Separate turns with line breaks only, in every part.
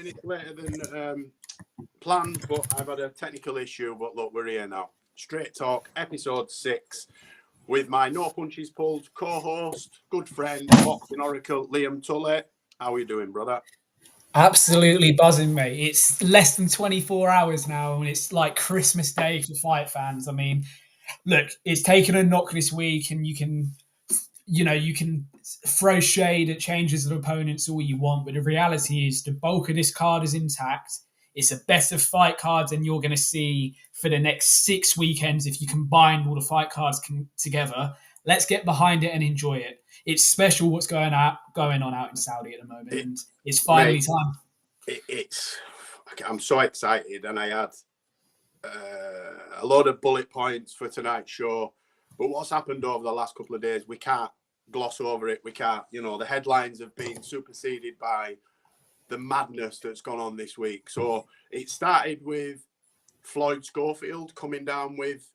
minutes later than planned, but I've had a technical issue. But look, we're here now. Straight Talk, episode 6, with my No Punches Pulled co-host, good friend, boxing oracle, Liam Tully. How are you doing, brother?
Absolutely buzzing, mate. It's less than 24 hours now, and it's like Christmas Day for fight fans. I mean, look, it's taken a knock this week, and you can throw shade at changes of opponents all you want, but the reality is the bulk of this card is intact. It's a better fight card than you're going to see for the next 6 weekends if you combine all the fight cards together. Let's get behind it and enjoy it. It's special what's going on out in Saudi at the moment, and it's finally time.
I'm so excited, and I had a lot of bullet points for tonight's show. But what's happened over the last couple of days, we can't gloss over it. We can't, the headlines have been superseded by the madness that's gone on this week. So it started with Floyd Schofield coming down with,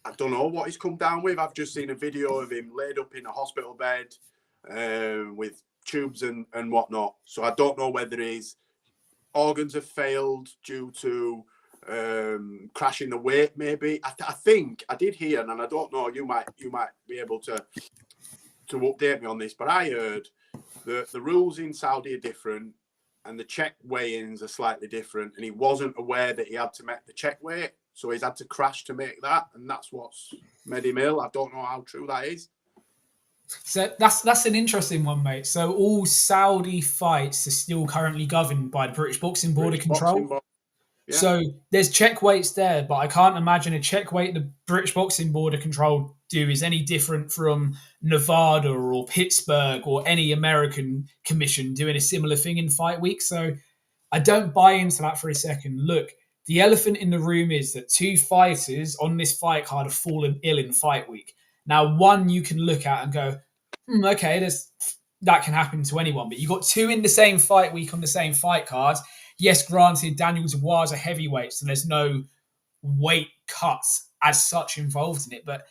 I don't know what he's come down with. I've just seen a video of him laid up in a hospital bed with tubes and whatnot. So I don't know whether his organs have failed due to crashing the weight, maybe. I think I did hear, and I don't know, you might be able to update me on this, but I heard that the rules in Saudi are different and the check weigh-ins are slightly different, and he wasn't aware that he had to make the check weight, so he's had to crash to make that, and that's what's made him ill. I don't know how true that is.
So that's an interesting one, mate. So all Saudi fights are still currently governed by the British Boxing Board of Control. Yeah. So there's check weights there, but I can't imagine a check weight the British Boxing Board of Control do is any different from Nevada or Pittsburgh or any American commission doing a similar thing in fight week. So I don't buy into that for a second. Look, the elephant in the room is that 2 fighters on this fight card have fallen ill in fight week. Now, one you can look at and go, okay, that can happen to anyone. But you've got 2 in the same fight week on the same fight card. Yes, granted, Daniel Dubois is a heavyweight, so there's no weight cuts as such involved in it. But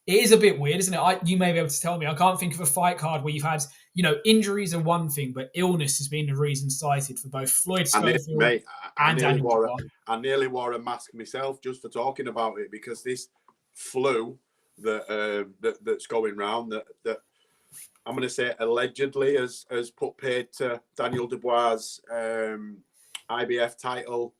it is a bit weird, isn't it? You may be able to tell me. I can't think of a fight card where you've had, injuries are one thing, but illness has been the reason cited for both Floyd Schofield and Daniel Dubois.
I nearly wore a mask myself just for talking about it, because this flu that's going round that I'm going to say allegedly has put paid to Daniel Dubois' IBF title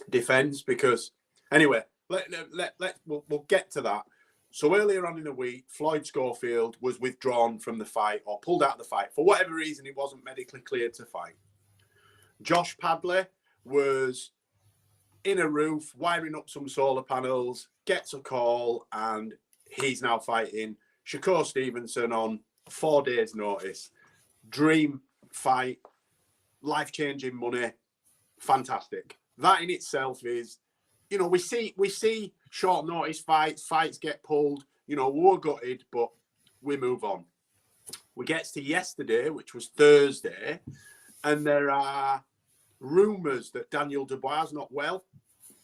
defense. Because anyway, we'll get to that. So earlier on in the week, Floyd Schofield was withdrawn from the fight, or pulled out of the fight for whatever reason. He wasn't medically cleared to fight. Josh Padley was in a roof wiring up some solar panels, gets a call, and he's now fighting Shakur Stevenson on 4 days' notice. Dream fight, life-changing money, fantastic. That in itself is, we see short notice fights get pulled, we're gutted, but we move on. We get to yesterday, which was Thursday, and there are rumours that Daniel Dubois is not well,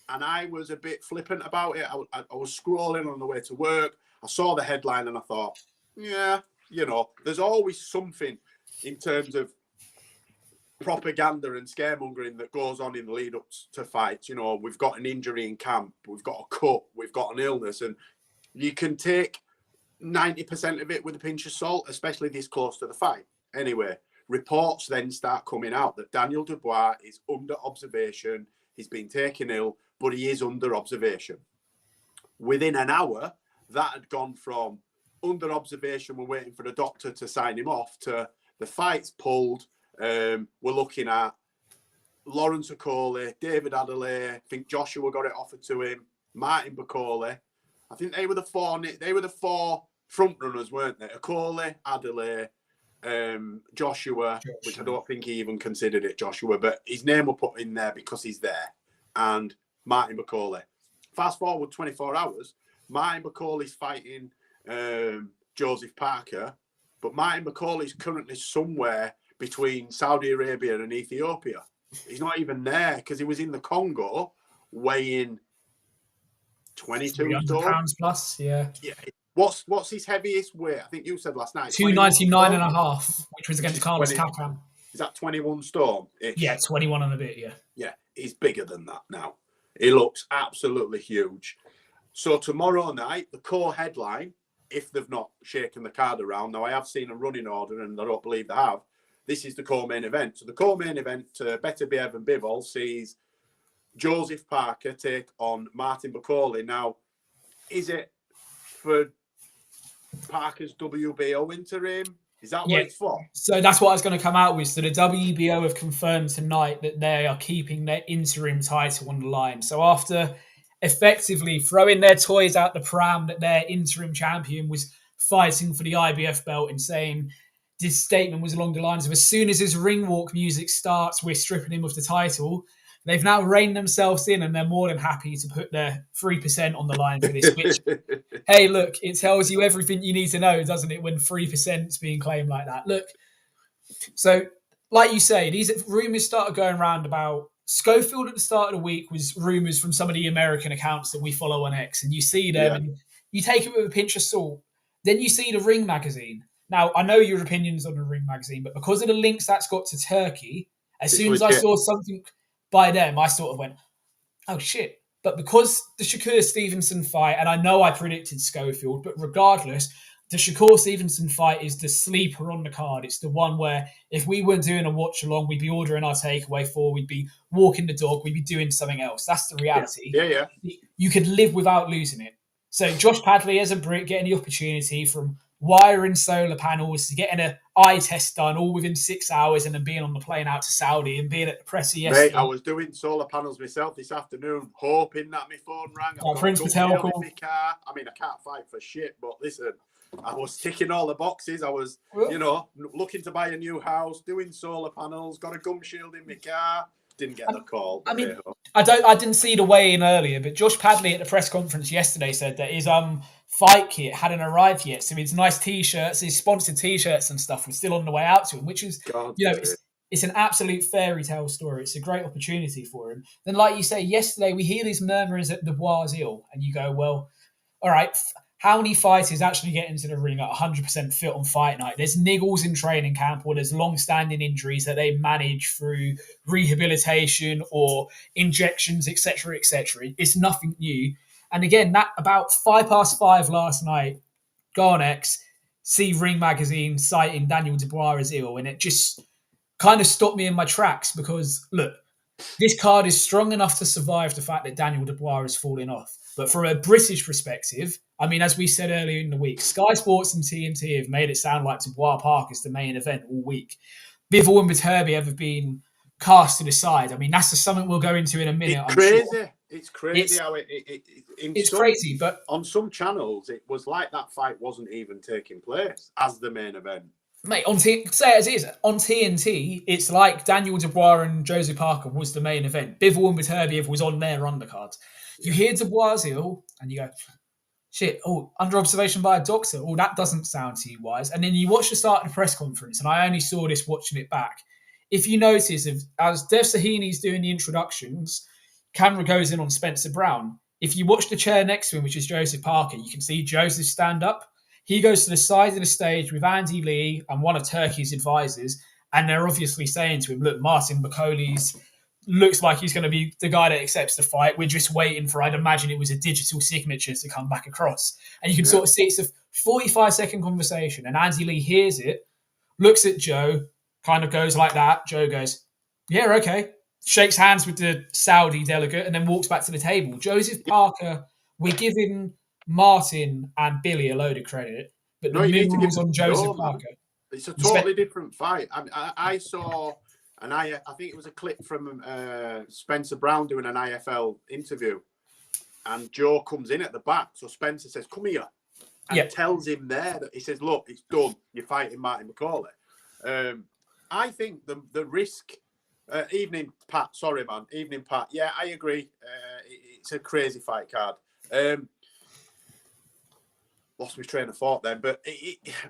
and I was a bit flippant about it. I was scrolling on the way to work. I saw the headline and I thought, yeah, there's always something in terms of propaganda and scaremongering that goes on in the lead up to fights. We've got an injury in camp, we've got a cut, we've got an illness, and you can take 90% of it with a pinch of salt, especially this close to the fight. Anyway, reports then start coming out that Daniel Dubois is under observation. He's been taken ill, but he is under observation. Within an hour, that had gone from under observation, we're waiting for the doctor to sign him off, to the fight's pulled. We're looking at Lawrence Okoli, David Adelaide. I think Joshua got it offered to him. Martin Bakole. I think they were the 4 front runners, weren't they? Okoli, Adelaide, Joshua, which I don't think he even considered it Joshua, but his name was put in there because he's there, and Martin Bakole. Fast forward 24 hours, Martin Bakole's fighting Joseph Parker, but Martin Bakole is currently somewhere between Saudi Arabia and Ethiopia. He's not even there because he was in the Congo weighing 22
pounds plus. Yeah.
What's his heaviest weight? I think you said last night
299.5, which was against Carlos Takam.
is that 21 stone?
Yeah, 21 and a bit, yeah.
Yeah, he's bigger than that now. He looks absolutely huge. So tomorrow night, the core headline, if they've not shaken the card around, now I have seen a running order and I don't believe they have, this is the core main event. So the core main event, Better Behave and Bivol, sees Joseph Parker take on Martin Bucoli. Now, is it for Parker's WBO interim? Is that what it's for?
So that's what I was going to come out with. So the WBO have confirmed tonight that they are keeping their interim title on the line. So after effectively throwing their toys out the pram that their interim champion was fighting for the IBF belt and saying this statement was along the lines of, as soon as his ring walk music starts, we're stripping him of the title. They've now reined themselves in and they're more than happy to put their 3% on the line for this, which, hey, look, it tells you everything you need to know, doesn't it, when 3% is being claimed like that? Look, so like you say, these rumours started going around about Schofield at the start of the week was rumours from some of the American accounts that we follow on X, and you see them and you take it with a pinch of salt. Then you see the Ring magazine. Now, I know your opinions on the Ring magazine, but because of the links that's got to Turkey, as soon as I saw something by them, I sort of went, oh shit. But because the Shakur Stevenson fight, and I know I predicted Schofield, but regardless, the Shakur Stevenson fight is the sleeper on the card. It's the one where if we weren't doing a watch along, we'd be ordering our takeaway for, we'd be walking the dog, we'd be doing something else. That's the reality.
Yeah.
You could live without losing it. So Josh Padley as a Brit getting the opportunity from wiring solar panels to getting an eye test done all within 6 hours and then being on the plane out to Saudi and being at the presser yesterday.
Mate, I was doing solar panels myself this afternoon, hoping that my phone rang.
I've got Prince Patel
in my car. I mean, I can't fight for shit, but listen, I was ticking all the boxes. I was, looking to buy a new house, doing solar panels, got a gum shield in my car. Didn't get the call.
I mean, I didn't see the weigh-in earlier, but Josh Padley at the press conference yesterday said that his fight kit hadn't arrived yet. So his nice T-shirts, his sponsored T-shirts and stuff were still on the way out to him, which is, it's an absolute fairy tale story. It's a great opportunity for him. Then, like you say, yesterday we hear these murmurings that Dubois is ill, and you go, well, all right, how many fighters actually get into the ring at 100% fit on fight night? There's niggles in training camp, or there's long-standing injuries that they manage through rehabilitation or injections, etc., etc. It's nothing new. And again, that about 5:05 last night, go on X, see Ring magazine citing Daniel Dubois as ill, and it just kind of stopped me in my tracks because, look, this card is strong enough to survive the fact that Daniel Dubois has fallen off. But from a British perspective, I mean, as we said earlier in the week, Sky Sports and TNT have made it sound like Dubois Park is the main event all week. Bivol and Viterbi have been cast to the side. I mean, that's just something we'll go into in a minute.
It's crazy.
Sure.
It's crazy how
it's crazy. But
on some channels, it was like that fight wasn't even taking place as the main event.
Mate, say it as it is. On TNT, it's like Daniel Dubois and Joseph Parker was the main event. Bivol and Viterbi was on their undercards. You hear Dubois ill, and you go, shit, under observation by a doctor. That doesn't sound too wise. And then you watch the start of the press conference, and I only saw this watching it back. If you notice, as Dev Sahini's doing the introductions, camera goes in on Spencer Brown. If you watch the chair next to him, which is Joseph Parker, you can see Joseph stand up. He goes to the side of the stage with Andy Lee and one of Turkey's advisors, and they're obviously saying to him, look, Martin Bucoli's looks like he's going to be the guy that accepts the fight. We're just waiting for, I'd imagine it was a digital signature to come back across. And you can sort of see it's a 45-second conversation, and Andy Lee hears it, looks at Joe, kind of goes like that. Joe goes, yeah, okay. Shakes hands with the Saudi delegate and then walks back to the table. Joseph Parker, we're giving Martin and Billy a load of credit, but the minerals on Joseph Parker.
It's a totally different fight. I saw, and I think it was a clip from Spencer Brown doing an IFL interview, and Joe comes in at the back. So Spencer says, come here, and tells him there that he says, look, it's done. You're fighting Martin Bucoli. I think the risk... evening, Pat. Sorry, man. Evening, Pat. Yeah, I agree. It's a crazy fight card. Lost my train of thought then. But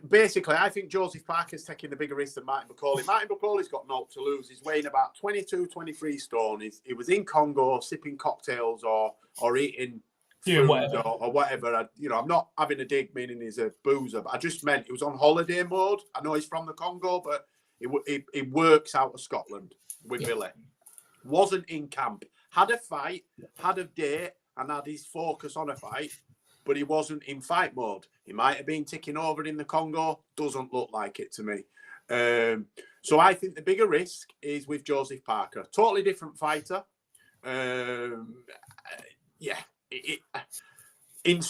basically, I think Joseph Parker's taking the bigger risk than Martin Bucoli. Martin Bucoli's got naught to lose. He's weighing about 22, 23 stone. He was in Congo sipping cocktails or eating food or whatever. I'm not having a dig, meaning he's a boozer. But I just meant he was on holiday mode. I know he's from the Congo, but He works out of Scotland with Billy. Wasn't in camp. Had a fight, had a date, and had his focus on a fight, but he wasn't in fight mode. He might have been ticking over in the Congo. Doesn't look like it to me. So I think the bigger risk is with Joseph Parker. Totally different fighter. In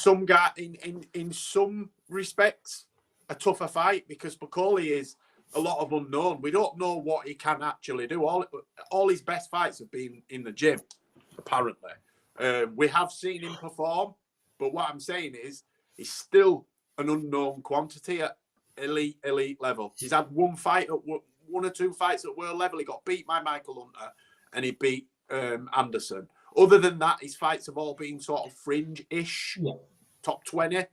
some respects, a tougher fight because Bakoli is a lot of unknown. We don't know what he can actually do. All his best fights have been in the gym, apparently. We have seen him perform, but what I'm saying is he's still an unknown quantity at elite level. He's had one or two fights at world level. He got beat by Michael Hunter and he beat Anderson. Other than that, his fights have all been sort of fringe-ish, top 20.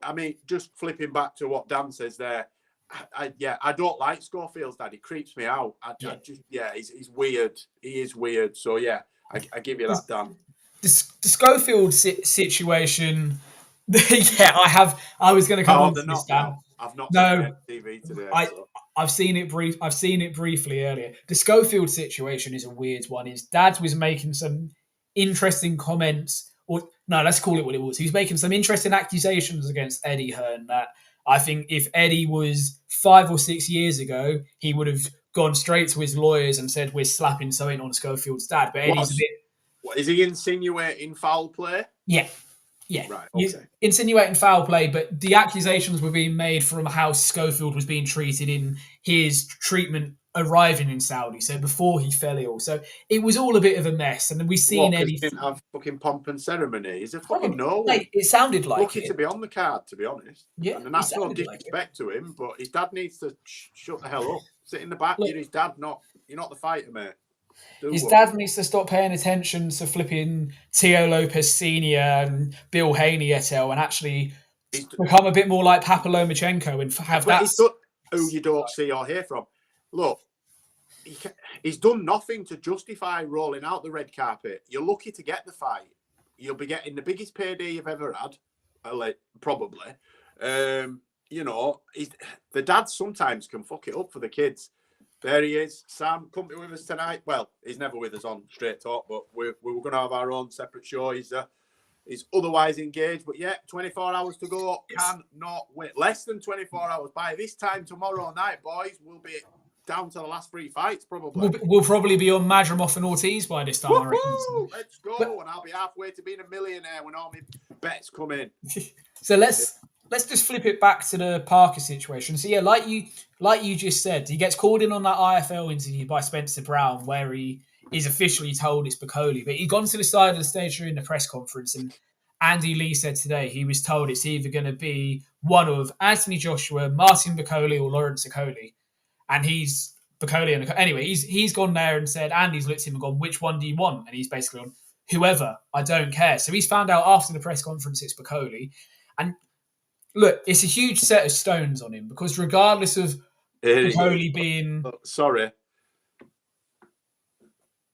I mean, just flipping back to what Dan says there, I don't like Schofield's dad. He creeps me out. He's weird. He is weird. So, I give you that, Dan.
The Schofield situation, I was going to come on to this, Dan.
I've not seen TV today.
I've seen it briefly earlier. The Schofield situation is a weird one. His dad was making some interesting comments, or no, let's call it what it was. He was making some interesting accusations against Eddie Hearn that I think if Eddie was 5 or 6 years ago, he would have gone straight to his lawyers and said, we're slapping something on Schofield's dad. But Eddie's a bit...
What, is he insinuating foul play?
Yeah.
Right, okay.
Insinuating foul play, but the accusations were being made from how Schofield was being treated in his treatment arriving in Saudi, so before he fell ill. So it was all a bit of a mess. And then we've seen Eddie...
He didn't have fucking pomp and ceremony. He's a fucking no one.
It sounded like
lucky to be on the card, to be honest.
Yeah,
and that's no disrespect to him, but his dad needs to shut the hell up. Sit in the back. You're his dad, you're not the fighter, mate. His
dad needs to stop paying attention to flipping Tio Lopez Sr. and Bill Haney et al. And actually become a bit more like Papa Lomachenko and have that...
Who you don't see or hear from. Look, he's done nothing to justify rolling out the red carpet. You're lucky to get the fight. You'll be getting the biggest payday you've ever had, probably. The dad sometimes can fuck it up for the kids. There he is. Sam, come with us tonight. Well, he's never with us on Straight Talk, but we were going to have our own separate show. He's otherwise engaged, but 24 hours to go. Cannot wait. Less than 24 hours. By this time tomorrow night, boys, we'll be down to the last 3 fights, probably.
We'll probably be on Madrimov and Ortiz by this time, I reckon.
Let's go. And I'll be halfway to being a millionaire when all my bets come in.
So let's just flip it back to the Parker situation. So like you just said, he gets called in on that IFL interview by Spencer Brown, where he is officially told it's Bakoli. But he'd gone to the side of the stage during the press conference, and Andy Lee said today he was told it's either going to be one of Anthony Joshua, Martin Bakoli, or Lawrence Okoli. And he's Bakoli. Anyway, he's gone there and said, Andy's looked at him and gone, which one do you want? And he's basically gone, whoever, I don't care. So he's found out after the press conference it's Bakoli. And look, it's a huge set of stones on him because regardless of Bakoli being...
Sorry.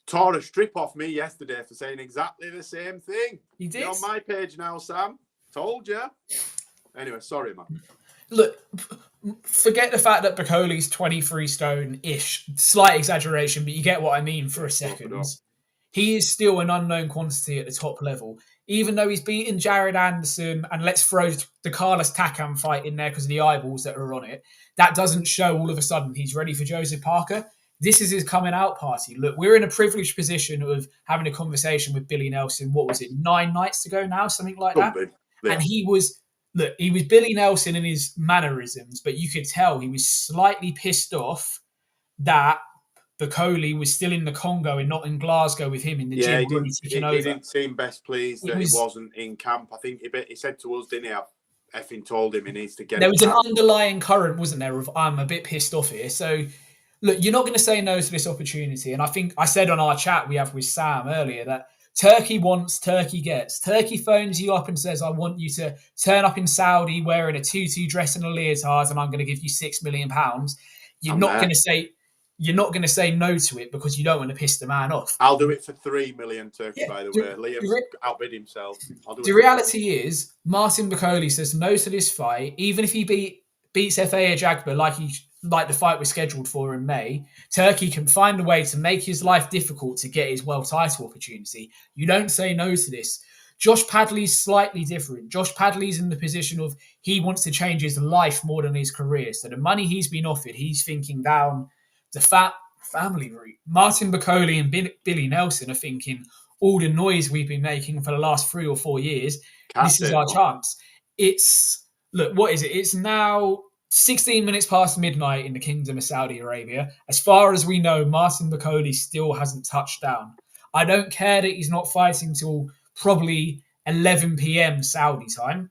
Tore a strip off me yesterday for saying exactly the same thing.
He did?
You're on my page now, Sam. Told you. Anyway, sorry, man.
Look, forget the fact that Bakoli's 23 stone-ish. Slight exaggeration, but you get what I mean for a second. He is still an unknown quantity at the top level. Even though he's beaten Jared Anderson, and let's throw the Carlos Takam fight in there because of the eyeballs that are on it, that doesn't show all of a sudden he's ready for Joseph Parker. This is his coming out party. Look, we're in a privileged position of having a conversation with Billy Nelson, 9 nights ago now, something like that. Yeah. And he was Billy Nelson in his mannerisms, but you could tell he was slightly pissed off that Bakoli was still in the Congo and not in Glasgow with him in the gym.
He didn't seem best pleased that he wasn't in camp. I think he said to us, didn't he? I effing told him he needs to get
There was an underlying current, wasn't there, of I'm a bit pissed off here. So, look, you're not going to say no to this opportunity. And I think I said on our chat we have with Sam earlier that Turkey wants, Turkey gets. Turkey phones you up and says, I want you to turn up in Saudi wearing a tutu dress and a leotard and I'm going to give you £6 million. You're not going to say no to it because you don't want to piss the man off.
I'll do it for 3 million Turkey, by the way. Liam outbid himself.
The reality is, Martin Bakoli says no to this fight. Even if he beat beats Efe Ajagba like the fight was scheduled for in May, Turkey can find a way to make his life difficult to get his world title opportunity. You don't say no to this. Josh Padley's slightly different. Josh Padley's in the position of he wants to change his life more than his career. So the money he's been offered, he's thinking down the family route. Martin Bakole and Billy Nelson are thinking all the noise we've been making for the last 3 or 4 years, this is our chance. What is it? It's now 16 minutes past midnight in the Kingdom of Saudi Arabia. As far as we know, Martin Bakole still hasn't touched down. I don't care that he's not fighting till probably 11 p.m. Saudi time.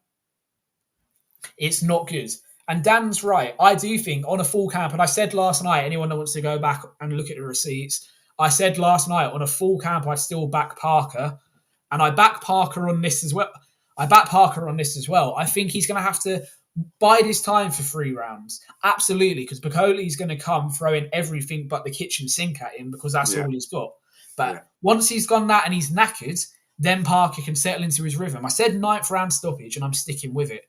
It's not good. And Dan's right. I do think on a full camp, and I said last night, anyone that wants to go back and look at the receipts, I said last night on a full camp, I still back Parker. And I back Parker on this as well. I think he's going to have to bide his time for 3 rounds. Absolutely, because Bakole's going to come throwing everything but the kitchen sink at him because that's all he's got. But once he's gone that and he's knackered, then Parker can settle into his rhythm. I said 9th round stoppage, and I'm sticking with it.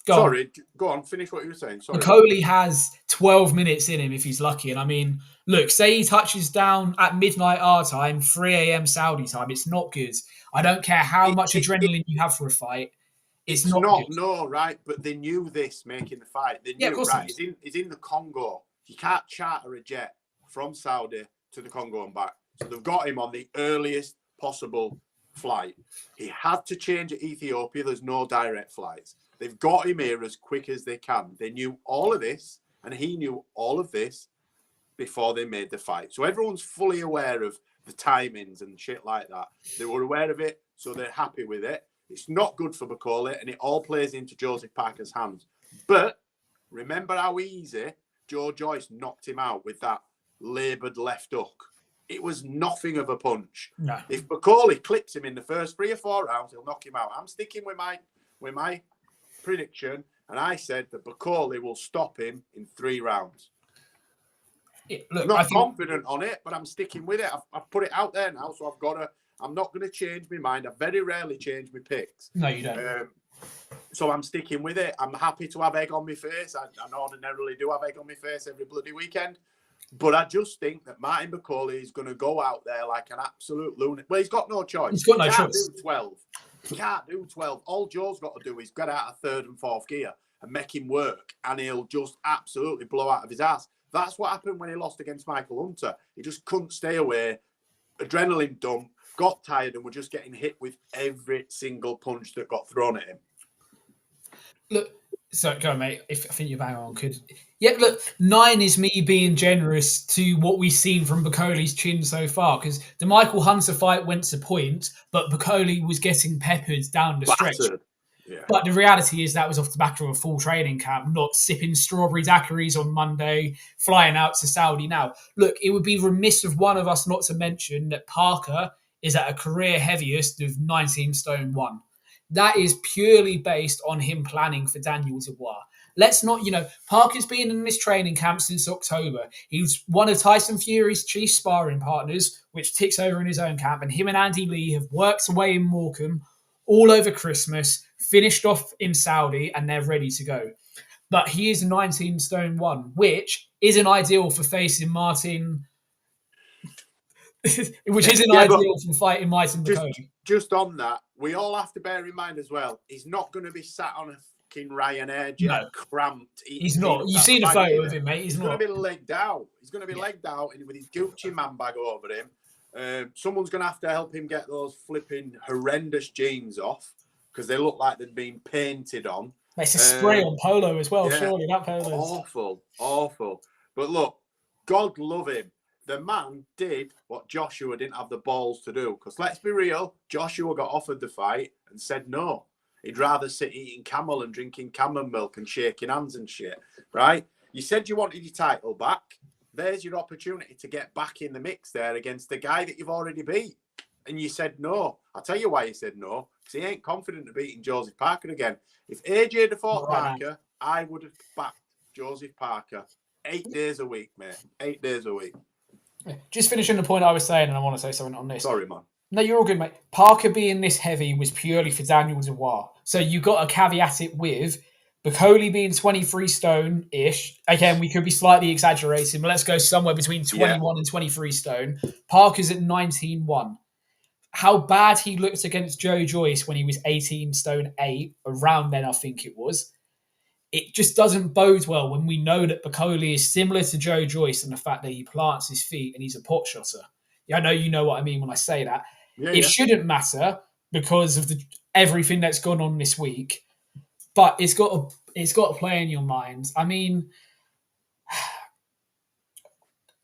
Bakole,
go on, finish what you were saying. Sorry.
Bakole has 12 minutes in him if he's lucky. And I mean, look, say he touches down at midnight our time, 3 a.m. Saudi time. It's not good. I don't care how much adrenaline you have for a fight. It's not good.
No, right? But they knew this making the fight. They knew, right? He's in the Congo. You can't charter a jet from Saudi to the Congo and back. So they've got him on the earliest possible flight. He had to change at Ethiopia. There's no direct flights. They've got him here as quick as they can. They knew all of this, and he knew all of this before they made the fight. So everyone's fully aware of the timings and shit like that. They were aware of it, so they're happy with it. It's not good for Bakole, and it all plays into Joseph Parker's hands. But remember how easy Joe Joyce knocked him out with that laboured left hook. It was nothing of a punch.
No.
If Bakole clips him in the first 3 or 4 rounds, he'll knock him out. I'm sticking with my prediction, and I said that Bakole will stop him in 3 rounds. I'm not confident on it, but I'm sticking with it. I've put it out there now, so I'm not going to change my mind. I very rarely change my picks.
No, you don't.
So I'm sticking with it. I'm happy to have egg on my face. I ordinarily do have egg on my face every bloody weekend. But I just think that Martin Bakole is going to go out there like an absolute lunatic. Well, he's got no choice.
He's got no choice.
Do 12. He can't do 12. All Joe's got to do is get out of 3rd and 4th gear and make him work, and he'll just absolutely blow out of his ass. That's what happened when he lost against Michael Hunter. He just couldn't stay away. Adrenaline dump, got tired, and was just getting hit with every single punch that got thrown at him.
Look, so go on, mate. I think you're bang on. Look, 9 is me being generous to what we've seen from Bakole's chin so far, because the Michael Hunter fight went to point, but Bakole was getting peppered down the stretch.
Yeah.
But the reality is that was off the back of a full training camp, not sipping strawberry daiquiris on Monday, flying out to Saudi now. Look, it would be remiss of one of us not to mention that Parker is at a career heaviest of 19 stone 1. That is purely based on him planning for Daniel Dubois. Let's not, Parker's been in this training camp since October. He's one of Tyson Fury's chief sparring partners, which ticks over in his own camp. And him and Andy Lee have worked away in Morecambe all over Christmas, finished off in Saudi, and they're ready to go. But he is 19 stone 1, which isn't ideal for facing Martin, which isn't ideal for fighting Martin Bakole.
Just on that, we all have to bear in mind as well, he's not going to be sat on a fucking Ryanair jet, cramped.
He's not. You've seen a photo of him, mate. He's not.
Going to be legged out. He's going to be legged out with his Gucci man bag over him. Someone's going to have to help him get those flipping horrendous jeans off because they look like they've been painted on.
It's a spray on polo as well, surely. That polo.
Awful. But look, God love him. The man did what Joshua didn't have the balls to do. Because let's be real, Joshua got offered the fight and said no. He'd rather sit eating camel and drinking camel milk and shaking hands and shit, right? You said you wanted your title back. There's your opportunity to get back in the mix there against the guy that you've already beat. And you said no. I'll tell you why you said no. Because he ain't confident of beating Joseph Parker again. If AJ had fought Parker, I would have backed Joseph Parker 8 days a week, mate. 8 days a week.
Just finishing the point I was saying, and I want to say something on this.
Sorry, man.
No, you're all good, mate. Parker being this heavy was purely for Daniel Dubois. So you got to caveat it with Bacoli being 23 stone-ish. Again, we could be slightly exaggerating, but let's go somewhere between 21 and 23 stone. Parker's at 19-1. How bad he looked against Joe Joyce when he was 18 stone 8, around then I think it was. It just doesn't bode well when we know that Bacoli is similar to Joe Joyce in the fact that he plants his feet and he's a pot shotter. I know you know what I mean when I say that. It shouldn't matter because of everything that's gone on this week. But it's got to play in your mind. I mean,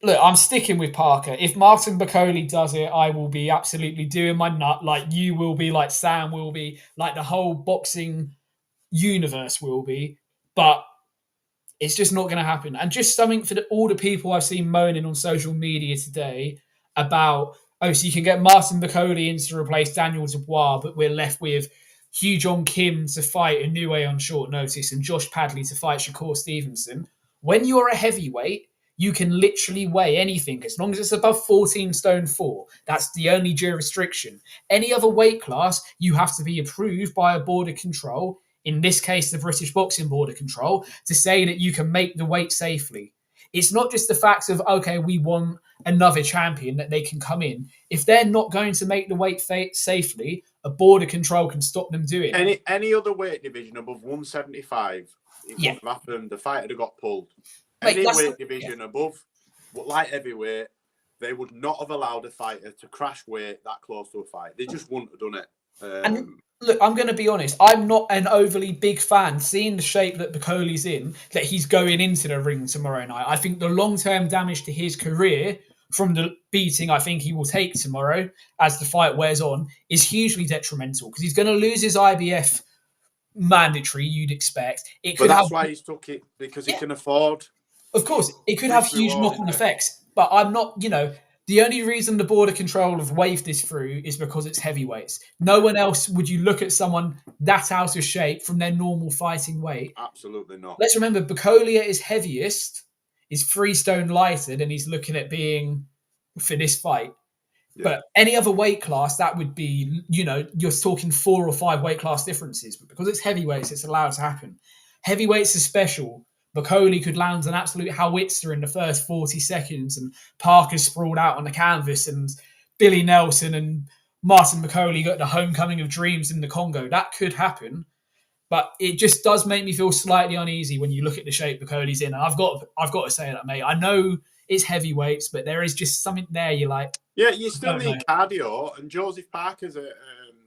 look, I'm sticking with Parker. If Martin Bacoli does it, I will be absolutely doing my nut, like you will be, like Sam will be, like the whole boxing universe will be. But it's just not going to happen. And just something for all the people I've seen moaning on social media today about, so you can get Martin Bacoli in to replace Daniel Dubois, but we're left with Hugh John Kim to fight Inoue on short notice and Josh Padley to fight Shakur Stevenson. When you're a heavyweight, you can literally weigh anything as long as it's above 14 stone 4. That's the only jurisdiction. Any other weight class, you have to be approved by a board of control, in this case, the British Boxing Board of Control, to say that you can make the weight safely. It's not just the fact of, okay, we want another champion that they can come in. If they're not going to make the weight safely, a board of control can stop them doing it.
Any other weight division above 175, it wouldn't have happened. The fight would have got pulled. Any weight division above light heavyweight, they would not have allowed a fighter to crash weight that close to a fight. They just wouldn't have done it.
And look, I'm going to be honest. I'm not an overly big fan, seeing the shape that Bacoli's in, that he's going into the ring tomorrow night. I think the long-term damage to his career from the beating I think he will take tomorrow as the fight wears on is hugely detrimental because he's going to lose his IBF mandatory, you'd expect.
But that's why he's took it, because he can afford.
Of course, it could have huge knock-on effects, but I'm not, the only reason the Board of Control have waved this through is because it's heavyweights. No one else would you look at someone that out of shape from their normal fighting weight.
Absolutely not.
Let's remember, Bacoli at his heaviest is 3 stone lighter than he's looking at being for this fight. Yeah. But any other weight class, that would be, you're talking 4 or 5 weight class differences. But because it's heavyweights, it's allowed to happen. Heavyweights are special. Bacoli could land an absolute howitzer in the first 40 seconds and Parker sprawled out on the canvas and Billy Nelson and Martin Bacoli got the homecoming of dreams in the Congo. That could happen. But it just does make me feel slightly uneasy when you look at the shape Bacoli's in. And I've got to say that, mate. I know it's heavyweights, but there is just something there you're like...
Yeah, you still need cardio. And Joseph Parker's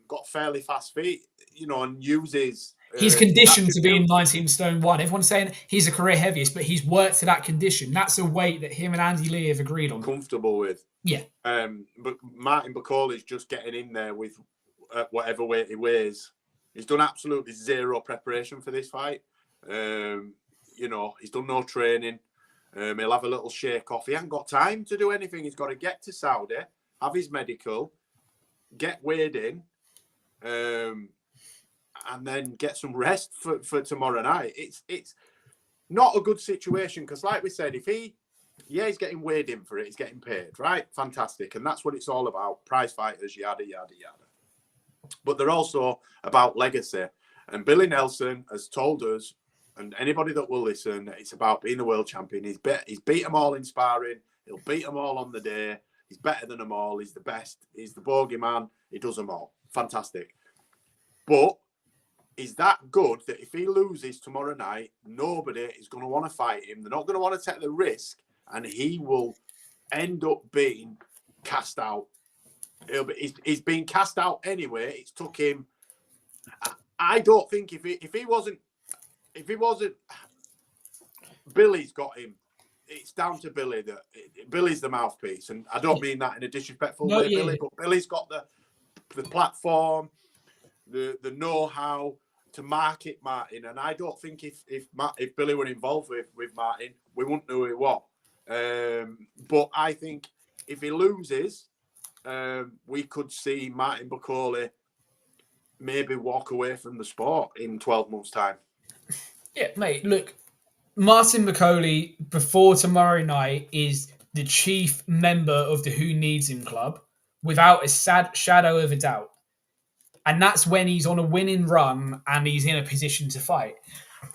got fairly fast feet, and uses...
He's conditioned to be in 19 stone 1. Everyone's saying he's a career heaviest, but he's worked to that condition. That's a weight that him and Andy Lee have agreed on.
Comfortable with.
Yeah.
But Martin Bacoli's just getting in there with whatever weight he weighs. He's done absolutely zero preparation for this fight. He's done no training. He'll have a little shake off. He hasn't got time to do anything. He's got to get to Saudi, have his medical, get weighed in, and then get some rest for tomorrow night. It's not a good situation because, like we said, if he's getting weighed in for it, he's getting paid, right? Fantastic. And that's what it's all about. Prize fighters, yada, yada, yada. But they're also about legacy. And Billy Nelson has told us, and anybody that will listen, it's about being a world champion. He's beat them all in sparring. He'll beat them all on the day. He's better than them all. He's the best. He's the bogeyman. He does them all. Fantastic. But is that good that if he loses tomorrow night, nobody is going to want to fight him? They're not going to want to take the risk, and he will end up being cast out. He's been cast out anyway. It's took him. I don't think if he wasn't, Billy's got him. It's down to Billy. Billy's the mouthpiece, and I don't mean that in a disrespectful way, Billy. But Billy's got the platform, the know-how to market Martin, and I don't think if Billy were involved with Martin, we wouldn't know who he was. But I think if he loses, we could see Martin Bacoli maybe walk away from the sport in 12 months' time.
Yeah, mate, look, Martin Bacoli, before tomorrow night, is the chief member of the Who Needs Him Club, without a shadow of a doubt. And that's when he's on a winning run and he's in a position to fight.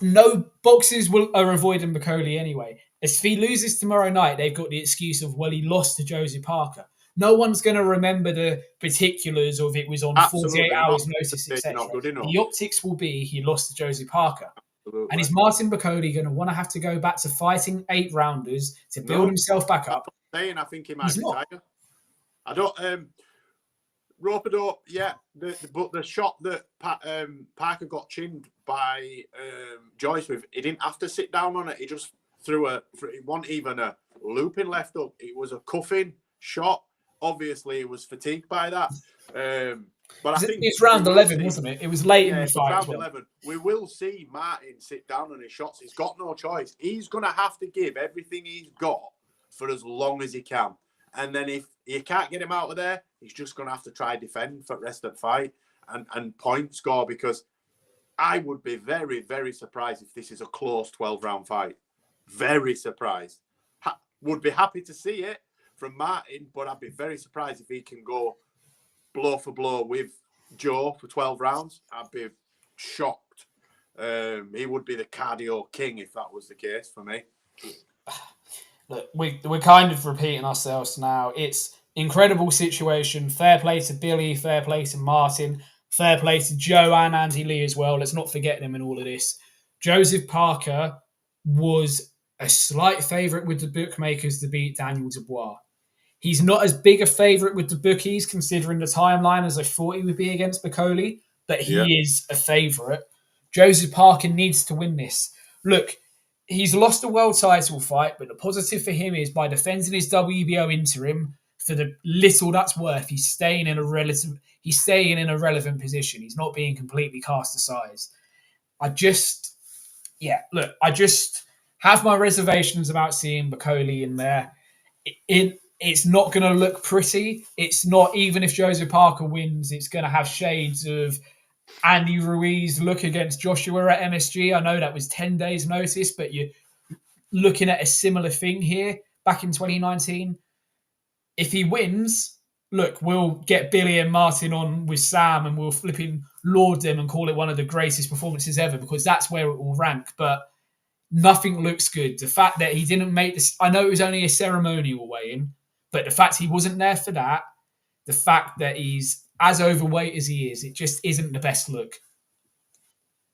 no boxers are avoiding McCauley anyway. If he loses tomorrow night, they've got the excuse of, well, he lost to Joseph Parker. No one's going to remember the particulars of it was on
Absolutely
48 hours
not.
notice, etc.
Not good enough.
The optics will be he lost to Joseph Parker.
Absolutely.
And is Martin McCauley going to want to have to go back to fighting 8-rounders to build himself back up?
I'm saying I think he might retire. I don't. Rope-a-dope, yeah. But the shot that Parker got chinned by Joyce with, he didn't have to sit down on it. He just threw it wasn't even a looping left up. It was a cuffing shot. Obviously, he was fatigued by that. But I think
it's round 11, wasn't it? It was late in the fight.
Round 11. We will see Martin sit down on his shots. He's got no choice. He's going to have to give everything he's got for as long as he can. And then if you can't get him out of there, he's just going to have to try defend for the rest of the fight and point score, because I would be very, very surprised if this is a close 12-round fight. Very surprised. Would be happy to see it from Martin, but I'd be very surprised if he can go blow for blow with Joe for 12 rounds. I'd be shocked. He would be the cardio king if that was the case for me.
Look, we're kind of repeating ourselves now. It's incredible situation. Fair play to Billy, fair play to Martin, fair play to Joe and Andy Lee as well. Let's not forget them in all of this. Joseph Parker was a slight favourite with the bookmakers to beat Daniel Dubois. He's not as big a favourite with the bookies, considering the timeline, as I thought he would be against McCauley, but he is a favourite. Joseph Parker needs to win this. Look, he's lost a world title fight, but the positive for him is by defending his WBO interim, for the little that's worth, he's staying in a relevant position. He's not being completely cast aside. I just have my reservations about seeing McCauley in there. It's not going to look pretty. It's not, even if Joseph Parker wins, it's going to have shades of Andy Ruiz look against Joshua at MSG. I know that was 10 days notice, but you're looking at a similar thing here back in 2019. If he wins, look, we'll get Billy and Martin on with Sam and we'll flipping laud them and call it one of the greatest performances ever, because that's where it will rank. But nothing looks good. The fact that he didn't make this, I know it was only a ceremonial weigh-in, but the fact he wasn't there for that, the fact that he's as overweight as he is, it just isn't the best look.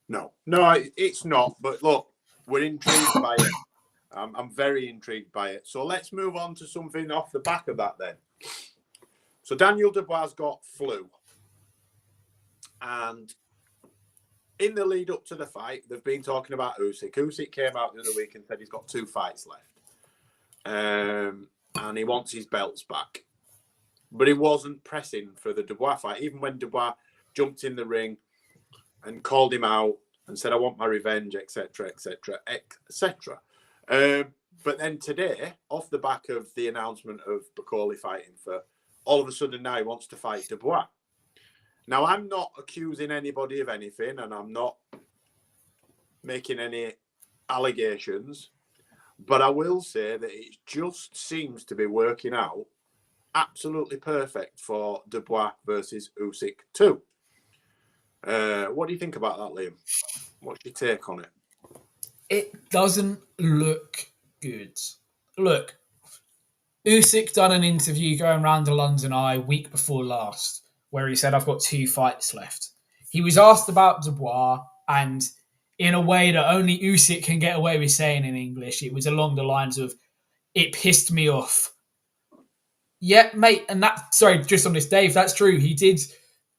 No, it's not. But look, we're intrigued by it. I'm very intrigued by it. So let's move on to something off the back of that then. So Daniel Dubois got flu. And in the lead up to the fight, they've been talking about Usyk. Usyk came out the other week and said he's got 2 fights left. And he wants his belts back. But he wasn't pressing for the Dubois fight. Even when Dubois jumped in the ring and called him out and said, I want my revenge, etc., etc., etc. But then today, off the back of the announcement of McCauley fighting for, all of a sudden now he wants to fight Dubois. Now, I'm not accusing anybody of anything, and I'm not making any allegations, but I will say that it just seems to be working out absolutely perfect for Dubois versus Usyk 2. What do you think about that, Liam? What's your take on it?
It doesn't look good. Look, Usyk done an interview going around the London Eye week before last, where he said, I've got 2 fights left. He was asked about Dubois, and in a way that only Usyk can get away with saying in English, it was along the lines of, it pissed me off. Yeah, mate, and just on this, Dave, that's true. He did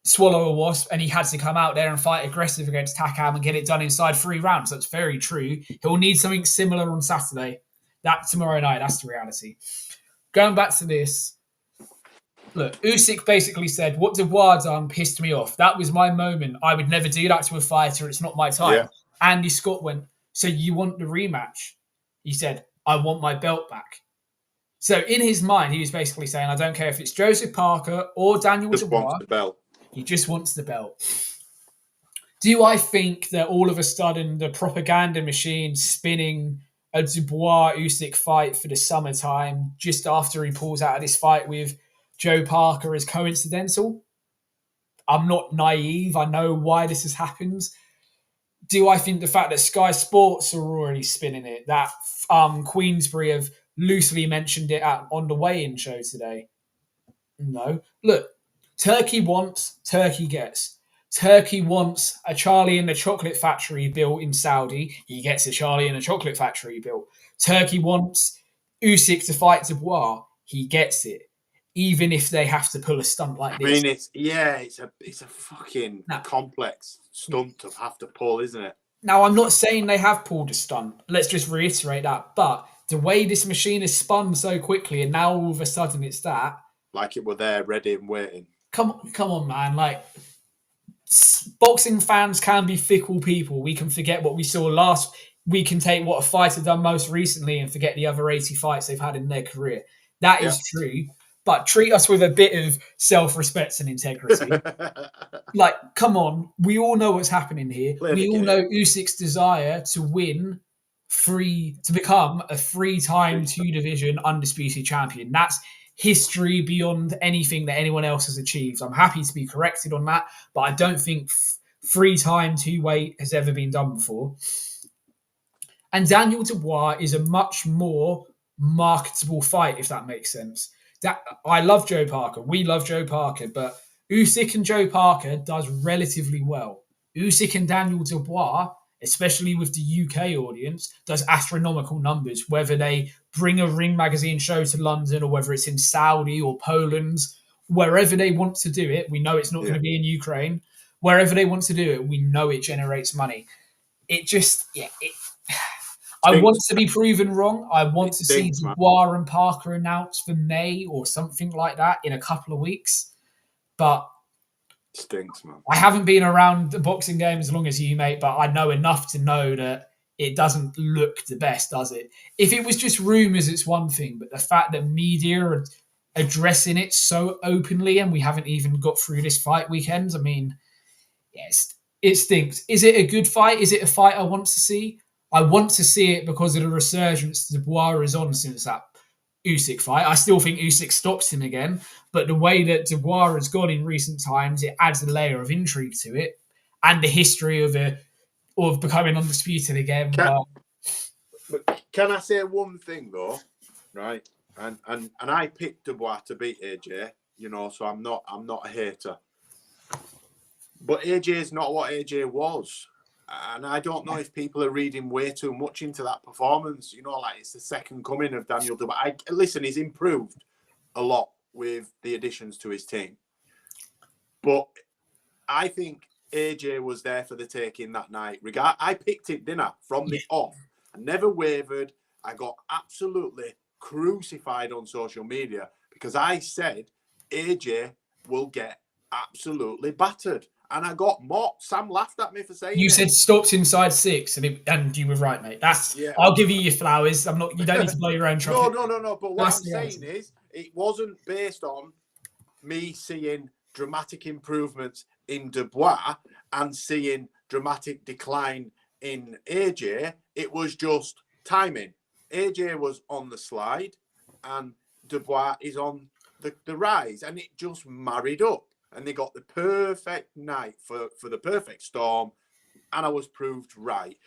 swallow a wasp, and he had to come out there and fight aggressive against Takam and get it done inside 3 rounds. That's very true. He'll need something similar on Saturday. That tomorrow night, that's the reality. Going back to this, look, Usyk basically said, what Dubois done pissed me off. That was my moment. I would never do that to a fighter. It's not my time. Yeah. Andy Scott went, so you want the rematch? He said, I want my belt back. So in his mind, he was basically saying, I don't care if it's Joseph Parker or Daniel Dubois.
Wants the belt.
He just wants the belt. Do I think that all of a sudden the propaganda machine spinning a Dubois-Usyk fight for the summertime just after he pulls out of this fight with Joe Parker is coincidental? I'm not naive. I know why this has happened. Do I think the fact that Sky Sports are already spinning it, that Queensbury have loosely mentioned it on the weigh-in show today? No. Look, Turkey wants, Turkey gets. Turkey wants a Charlie and the Chocolate Factory built in Saudi. He gets a Charlie and the Chocolate Factory built. Turkey wants Usyk to fight Dubois. He gets it. Even if they have to pull a stunt like this.
I mean, it's a fucking complex stunt to have to pull, isn't it?
Now, I'm not saying they have pulled a stunt. Let's just reiterate that. But the way this machine is spun so quickly, and now all of a sudden it's that.
Like it were there, ready and waiting.
Come on, man. Like, boxing fans can be fickle people. We can forget what we saw last. We can take what a fighter done most recently and forget the other 80 fights they've had in their career. That is true. But treat us with a bit of self-respect and integrity. Like, come on. We all know what's happening here. We all know Usyk's desire to win to become a 3-time 2-division undisputed champion. That's history beyond anything that anyone else has achieved. I'm happy to be corrected on that, but I don't think 3-time 2-weight has ever been done before. And Daniel Dubois is a much more marketable fight, if that makes sense. I love Joe Parker. We love Joe Parker, but Usyk and Joe Parker does relatively well. Usyk and Daniel Dubois, especially with the UK audience, does astronomical numbers, whether they bring a Ring Magazine show to London or whether it's in Saudi or Poland, wherever they want to do it. We know it's not going to be in Ukraine. Wherever they want to do it, we know it generates money. I want to be proven wrong. I want to see Dubois and Parker announced for May or something like that in a couple of weeks. But
stinks, man.
I haven't been around the boxing game as long as you, mate, but I know enough to know that it doesn't look the best, does it? If it was just rumours, it's one thing, but the fact that media are addressing it so openly and we haven't even got through this fight weekend, I mean, yes, it stinks. Is it a good fight? Is it a fight I want to see? I want to see it because of the resurgence Dubois is on since that Usyk fight. I still think Usyk stops him again, but the way that Dubois has gone in recent times, it adds a layer of intrigue to it and the history of becoming undisputed again.
But can I say one thing though, right? And I picked Dubois to beat AJ, so I'm not a hater. But AJ is not what AJ was. And I don't know if people are reading way too much into that performance. Like it's the second coming of Daniel Dubois. Listen, he's improved a lot with the additions to his team. But I think AJ was there for the taking that night. I picked it, didn't I? From the off. I never wavered. I got absolutely crucified on social media because I said AJ will get absolutely battered. And I got mocked. Sam laughed at me for saying
you said stopped inside 6, and you were right, mate. I'll give you your flowers. You don't need to blow your own trumpet.
No. But what I'm saying is, it wasn't based on me seeing dramatic improvements in Dubois and seeing dramatic decline in AJ. It was just timing. AJ was on the slide, and Dubois is on the rise, and it just married up. And they got the perfect night for the perfect storm, and I was proved right.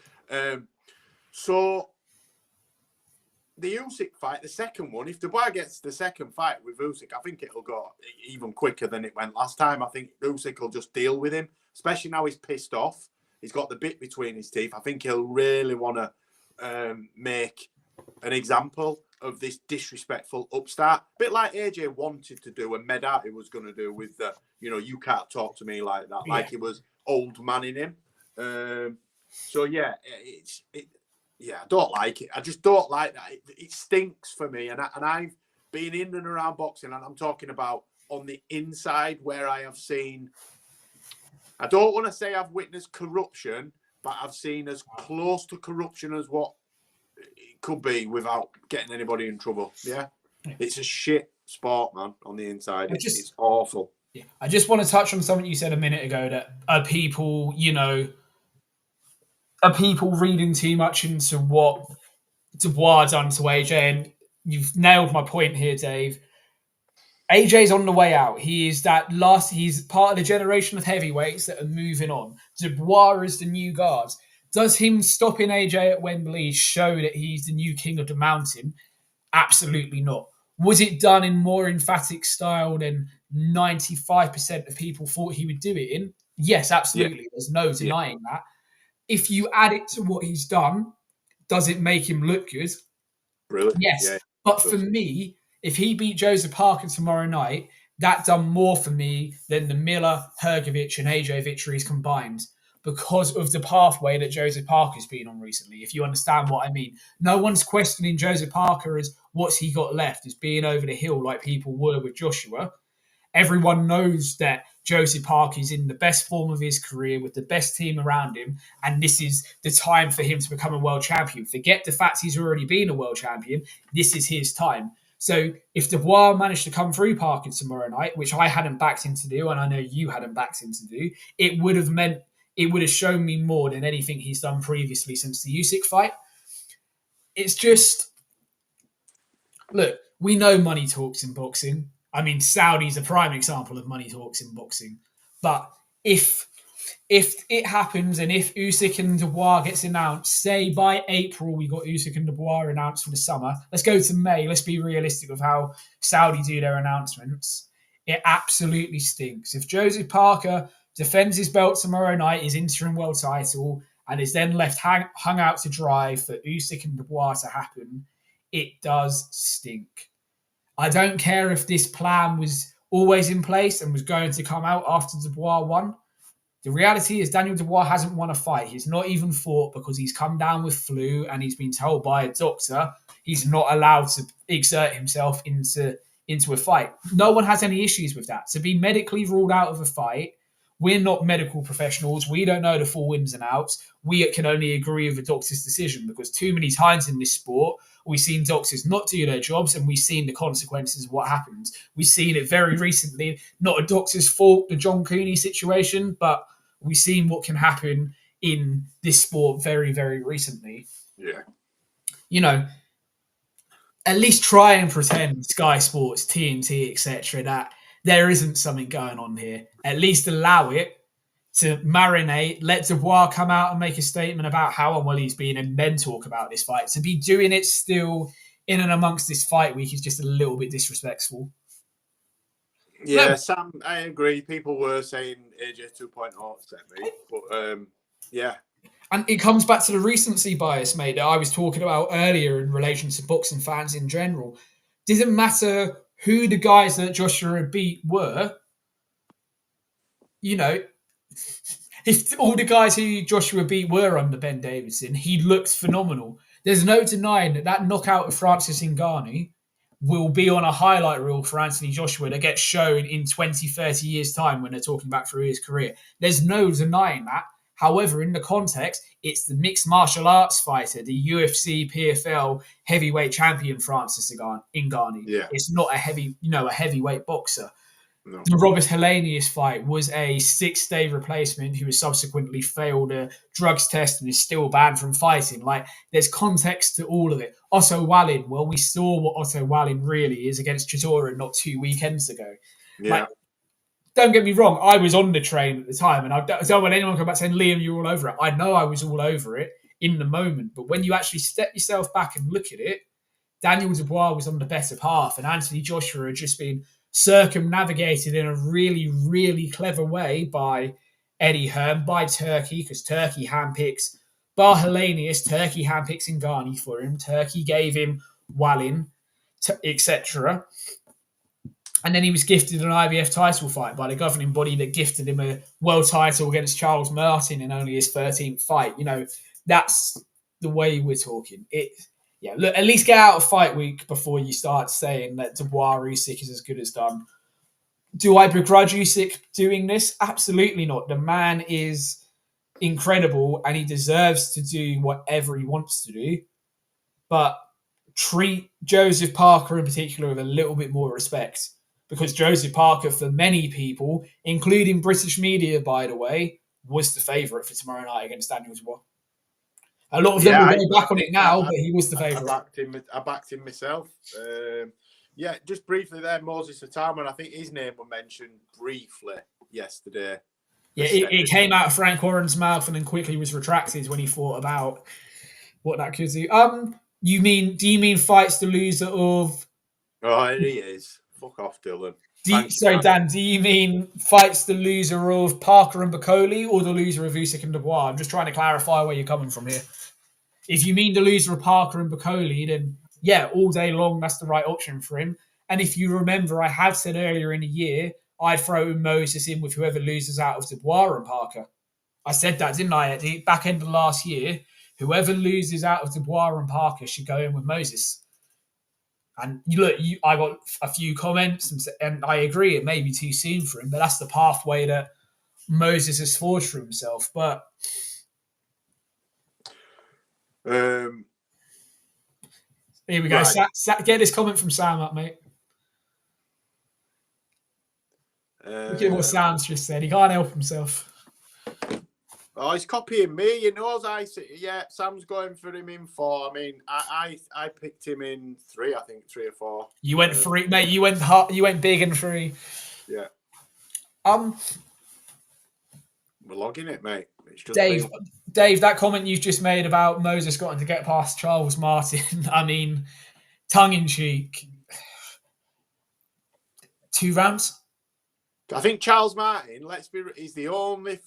So the Usyk fight, the second one, if Dubois gets the second fight with Usyk, I think it'll go even quicker than it went last time. I think Usyk will just deal with him, especially now he's pissed off. He's got the bit between his teeth. I think he'll really want to make an example of this disrespectful upstart. A bit like AJ wanted to do and Medati was going to do with the, you can't talk to me like that. Like he was old man in him. I don't like it. I just don't like that. It stinks for me. And I've been in and around boxing, and I'm talking about on the inside where I have seen, I don't want to say I've witnessed corruption, but I've seen as close to corruption as what it could be without getting anybody in trouble. Yeah. It's a shit sport, man, on the inside. It's awful.
Yeah. I just want to touch on something you said a minute ago that are people reading too much into what Dubois done to AJ, and you've nailed my point here, Dave. AJ's on the way out. He's part of the generation of heavyweights that are moving on. Dubois is the new guard. Does him stopping AJ at Wembley show that he's the new king of the mountain? Absolutely not. Was it done in more emphatic style than 95% of people thought he would do it in? Yes, absolutely. There's no denying that. If you add it to what he's done, does it make him look good?
Really?
Yes. Yeah, but for me, if he beat Joseph Parker tomorrow night, that done more for me than the Miller, Hrgovic, and AJ victories combined because of the pathway that Joseph Parker's been on recently, if you understand what I mean. No one's questioning Joseph Parker as what's he got left, as being over the hill like people were with Joshua. Everyone knows that Joseph Parker is in the best form of his career with the best team around him, and this is the time for him to become a world champion. Forget the fact he's already been a world champion. This is his time. So if Dubois managed to come through Parker tomorrow night, which I hadn't backed him to do, and I know you hadn't backed him to do, it would have shown me more than anything he's done previously since the Usyk fight. It's just, look, we know money talks in boxing. I mean, Saudi's a prime example of money talks in boxing. But if it happens and if Usyk and Dubois gets announced, say by April we got Usyk and Dubois announced for the summer. Let's go to May. Let's be realistic with how Saudi do their announcements. It absolutely stinks. If Joseph Parker defends his belt tomorrow night, his interim world title, and is then left hung out to dry for Usyk and Dubois to happen, it does stink. I don't care if this plan was always in place and was going to come out after Dubois won. The reality is Daniel Dubois hasn't won a fight. He's not even fought because he's come down with flu and he's been told by a doctor he's not allowed to exert himself into a fight. No one has any issues with that. To be medically ruled out of a fight, we're not medical professionals. We don't know the full ins and outs. We can only agree with a doctor's decision because too many times in this sport, we've seen doctors not do their jobs and we've seen the consequences of what happens. We've seen it very recently, not a doctor's fault, the John Cooney situation, but we've seen what can happen in this sport very, very recently.
Yeah.
You know, at least try and pretend Sky Sports, TNT, etc., that there isn't something going on here. At least allow it to marinate, let Dubois come out and make a statement about how unwell he's been and then talk about this fight. To be doing it still in and amongst this fight week is just a little bit disrespectful.
Yeah, no. Sam, I agree. People were saying AJ 2.0 upset me, but yeah.
And it comes back to the recency bias, mate, that I was talking about earlier in relation to boxing fans in general. Didn't matter who the guys that Joshua beat were, you know, if all the guys who Joshua beat were under Ben Davison, he looked phenomenal. There's no denying that knockout of Francis Ngannou will be on a highlight reel for Anthony Joshua that gets shown in 20, 30 years' time when they're talking back through his career. There's no denying that. However, in the context, it's the mixed martial arts fighter, the UFC PFL heavyweight champion Francis Ngannou.
Yeah.
It's not a heavyweight boxer.
No.
The Robert Helenius fight was a 6-day replacement who has subsequently failed a drugs test and is still banned from fighting. Like, there's context to all of it. Otto Wallin, well, we saw what Otto Wallin really is against Chisora not 2 weekends ago.
Yeah.
Like, don't get me wrong, I was on the train at the time, and I don't want anyone to come back saying, Liam, you're all over it. I know I was all over it in the moment, but when you actually step yourself back and look at it, Daniel Dubois was on the better path, and Anthony Joshua had just been circumnavigated in a really, really clever way by Eddie Hearn, by Turkey, because Turkey handpicks Bar Helenius, Turkey handpicks Ngannou for him, Turkey gave him Wallin, etc. And then he was gifted an IBF title fight by the governing body that gifted him a world title against Charles Martin in only his 13th fight. You know, that's the way we're talking. Yeah, look, at least get out of fight week before you start saying that Dubois Usyk is as good as done. Do I begrudge Usyk doing this? Absolutely not. The man is incredible and he deserves to do whatever he wants to do. But treat Joseph Parker in particular with a little bit more respect. Because Joseph Parker, for many people, including British media, by the way, was the favourite for tomorrow night against Daniel Dubois. A lot of them will go back on it now, but he was the favourite.
I backed him myself. Yeah, just briefly there, Moses Atama, I think his name was mentioned briefly yesterday.
Yeah, it came out of Frank Warren's mouth and then quickly was retracted when he thought about what that could do. Do you mean fights the loser of?
Oh, he is. Fuck off, Dylan.
Dan, do you mean fights the loser of Parker and Bacoli or the loser of Usyk and Dubois? I'm just trying to clarify where you're coming from here. If you mean the loser of Parker and Bacoli, then yeah, all day long, that's the right option for him. And if you remember, I have said earlier in the year, I'd throw Moses in with whoever loses out of Dubois and Parker. I said that, didn't I? At the back end of last year, whoever loses out of Dubois and Parker should go in with Moses. And I got a few comments, and I agree it may be too soon for him, but that's the pathway that Moses has forged for himself. But here we go. Right. Get this comment from Sam up, mate. Look at what Sam's just said. He can't help himself.
Oh, he's copying me. He knows Sam's going for him in 4. I mean, I picked him in 3. I think 3 or 4.
You went 3, mate. You went big in 3.
Yeah. We're logging it, mate. It's just
Dave, that comment you've just made about Moses got to get past Charles Martin. I mean, tongue in cheek. 2 rounds.
I think Charles Martin, he's the only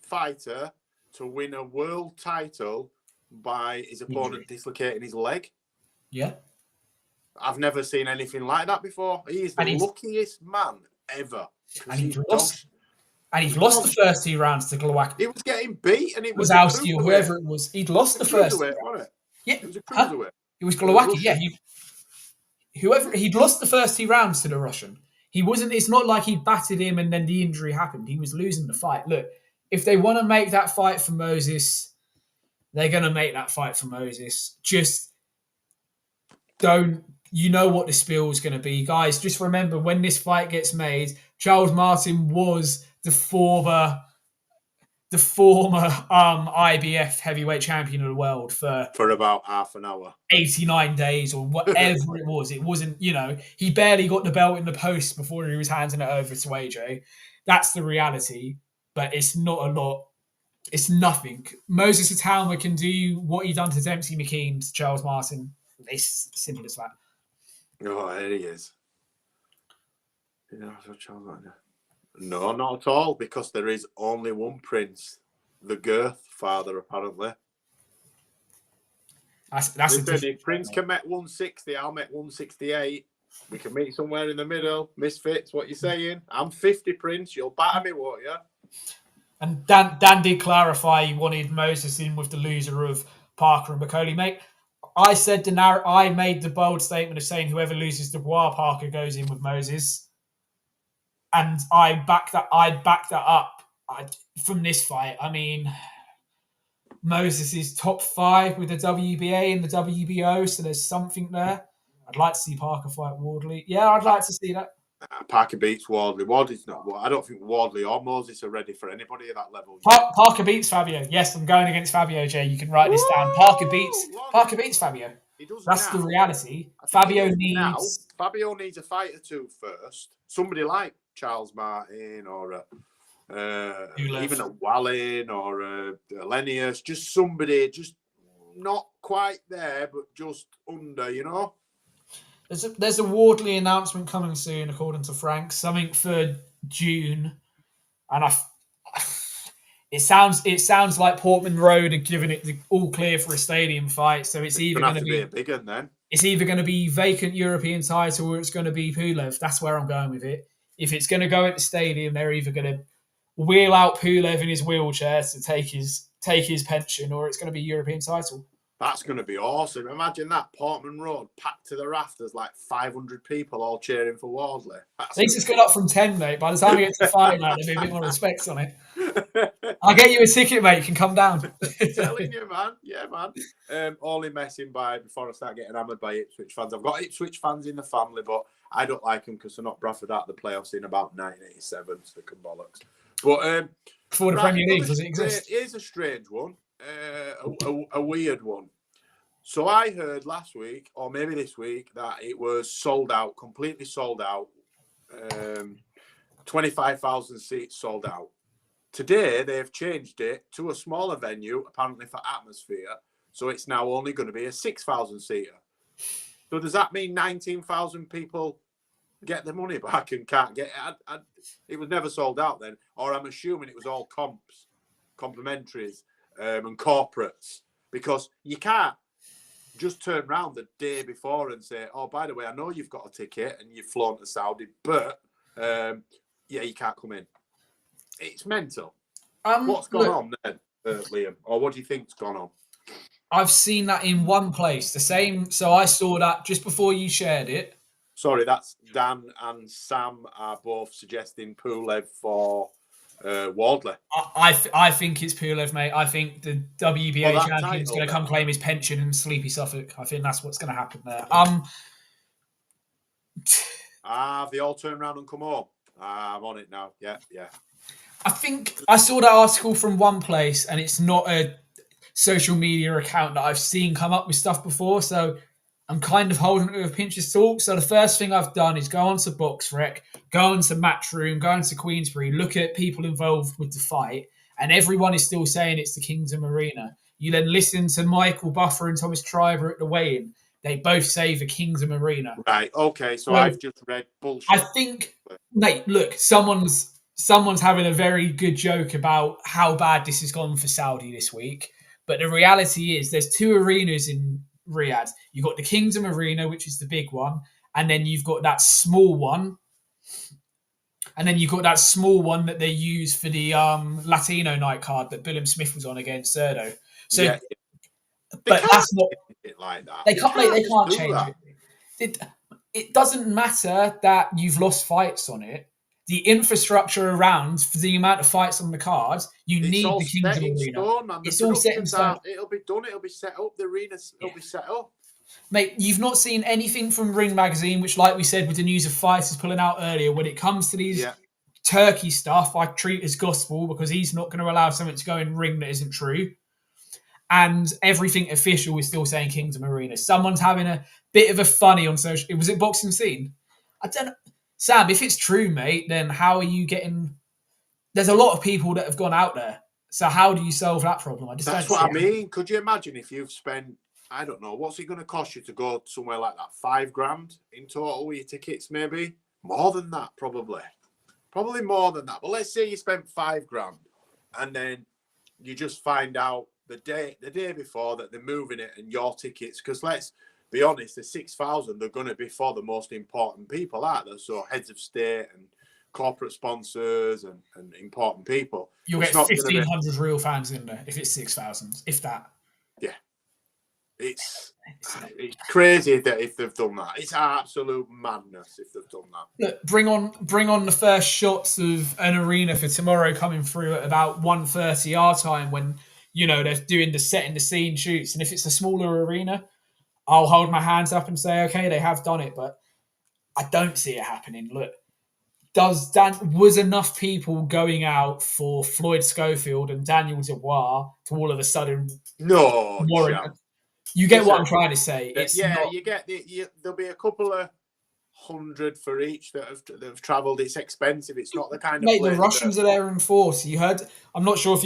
fighter to win a world title by his opponent dislocating his leg.
Yeah.
I've never seen anything like that before. He is the luckiest man ever.
And he's lost the first 2 rounds to Glowacki.
He was getting beat, and it was
Ousty or whoever it was. He'd lost the first.
Wasn't it?
Yeah,
it was a cruiserweight.
It was Glowacki. Yeah, he'd lost the first 2 rounds to the Russian. He wasn't. It's not like he battered him and then the injury happened. He was losing the fight. Look, if they want to make that fight for Moses, they're going to make that fight for Moses. Just don't. You know what the spill is going to be, guys. Just remember when this fight gets made, Charles Martin was the former IBF heavyweight champion of the world for
about half an hour,
89 days or whatever it was. It wasn't, he barely got the belt in the post before he was handing it over to AJ. That's the reality, but it's not a lot. It's nothing. Moses Atama can do what he done to Dempsey McKean to Charles Martin. It's simple as that.
Oh, there he is. No, not at all, because there is only one prince, the Girth father, apparently. If Prince can make 160, I'll make 168. We can meet somewhere in the middle. Misfits, what you saying? I'm 50, Prince. You'll batter me, won't you?
And Dan did clarify he wanted Moses in with the loser of Parker and Bacoli, mate. I said I made the bold statement of saying whoever loses Dubois Parker goes in with Moses. And I backed that up from this fight. I mean, Moses is top 5 with the WBA and the WBO, so there's something there. I'd like to see Parker fight Wardley. Yeah, I'd like to see that.
Parker beats Wardley. Wardley's not. I don't think Wardley or Moses are ready for anybody at that level.
Parker beats Fabio. Yes, I'm going against Fabio, Jay. You can write this down. Parker beats Fabio. That's the reality. Fabio needs
a fight or 2 first. Somebody like Charles Martin or even a Wallin or a Lenius. Just somebody, just not quite there, but just under,
There's a Wardley announcement coming soon, according to Frank. Something for June, and it sounds like Portman Road are giving it the all clear for a stadium fight. So it's either going to be
a big one then.
It's either going to be vacant European title or it's going to be Pulev. That's where I'm going with it. If it's going to go at the stadium, they're either going to wheel out Pulev in his wheelchair to take his pension, or it's going to be European title.
That's going to be awesome. Imagine that, Portman Road, packed to the rafters, like 500 people all cheering for Wardley.
At least it's gone up from 10, mate. By the time we get to the fight now, there'll be a bit more respect on it. I'll get you a ticket, mate. You can come down.
I'm telling you, man. Yeah, man. Only messing by before I start getting hammered by Ipswich fans. I've got Ipswich fans in the family, but I don't like them because they're not Bradford out of the playoffs in about 1987. So they can bollocks. But
before the Premier League, does it exist?
Here's a strange one. A weird one. So I heard last week, or maybe this week, that it was sold out, completely sold out. 25,000 seats sold out. Today, they've changed it to a smaller venue, apparently for atmosphere. So it's now only going to be a 6,000 seater. So does that mean 19,000 people get their money back and can't get it? It was never sold out then. Or I'm assuming it was all complimentaries, and corporates. Because you can't just turn around the day before and say, oh, by the way, I know you've got a ticket and you've flown to Saudi, but yeah, you can't come in. It's mental. What's gone on then, Liam? Or what do you think's gone on?
I've seen that in one place. The same. So I saw that just before you shared it.
Sorry, that's Dan and Sam are both suggesting Pulev for Wardley.
I think it's Pulev, mate. I think the WBA champion's going to come claim his pension in Sleepy Suffolk. I think that's what's going to happen there.
They all turn around and come home. I'm on it now. Yeah.
I think I saw that article from one place, and it's not a social media account that I've seen come up with stuff before, so I'm kind of holding it with a pinch of salt. So the first thing I've done is go onto BoxRec, go onto Matchroom, go onto Queensbury, look at people involved with the fight, and everyone is still saying it's the Kingdom Arena. You then listen to Michael Buffer and Thomas Triber at the weigh-in. They both say the Kingdom Arena.
Right, okay, so I've just read bullshit.
I think, mate, look, someone's having a very good joke about how bad this has gone for Saudi this week. But the reality is there's two arenas in Riyadh. You've got the Kingdom Arena, which is the big one. And then you've got that small one. And then you've got that small one that they use for the Latino night card that Billam Smith was on against Cerdo. So, yeah. But that's not
it like that.
They can't change it. It doesn't matter that you've lost fights on it. The infrastructure around for the amount of fights on the card, you need the Kingdom Arena.
It's all set in stone. It'll be done. It'll be set up. The arena will be set up.
Mate, you've not seen anything from Ring Magazine, which, like we said, with the news of fighters pulling out earlier, when it comes to these Turkey stuff, I treat as gospel because he's not going to allow something to go in Ring that isn't true. And everything official is still saying Kingdom Arena. Someone's having a bit of a funny on social. Was it Boxing Scene? I don't know. Sam, if it's true, mate, then how are you getting... There's a lot of people that have gone out there. So how do you solve that problem?
That's what I mean. Could you imagine if you've spent, I don't know, what's it going to cost you to go somewhere like that? $5,000 in total with your tickets, maybe? More than that, probably. Probably more than that. But let's say you spent $5,000 and then you just find out the day before that they're moving it and your tickets, because let's be honest, the 6,000 are going to be for the most important people, aren't they? So heads of state and corporate sponsors and important people.
You'll get 1,500 real fans in there if it's 6,000, if that.
Yeah. It's crazy that if they've done that. It's absolute madness if they've done that.
Look, bring on the first shots of an arena for tomorrow coming through at about 1:30 our time when, you know, they're doing the setting the scene shoots. And if it's a smaller arena, I'll hold my hands up and say, okay, they have done it, but I don't see it happening. Look, was enough people going out for Floyd Schofield and Daniel Dubois to all of a sudden warrant? You get what I'm trying to say.
There'll be a couple of hundred for each that have travelled. It's expensive. It's not the kind of.
Mate, the Russians are there in force. You heard? I'm not sure if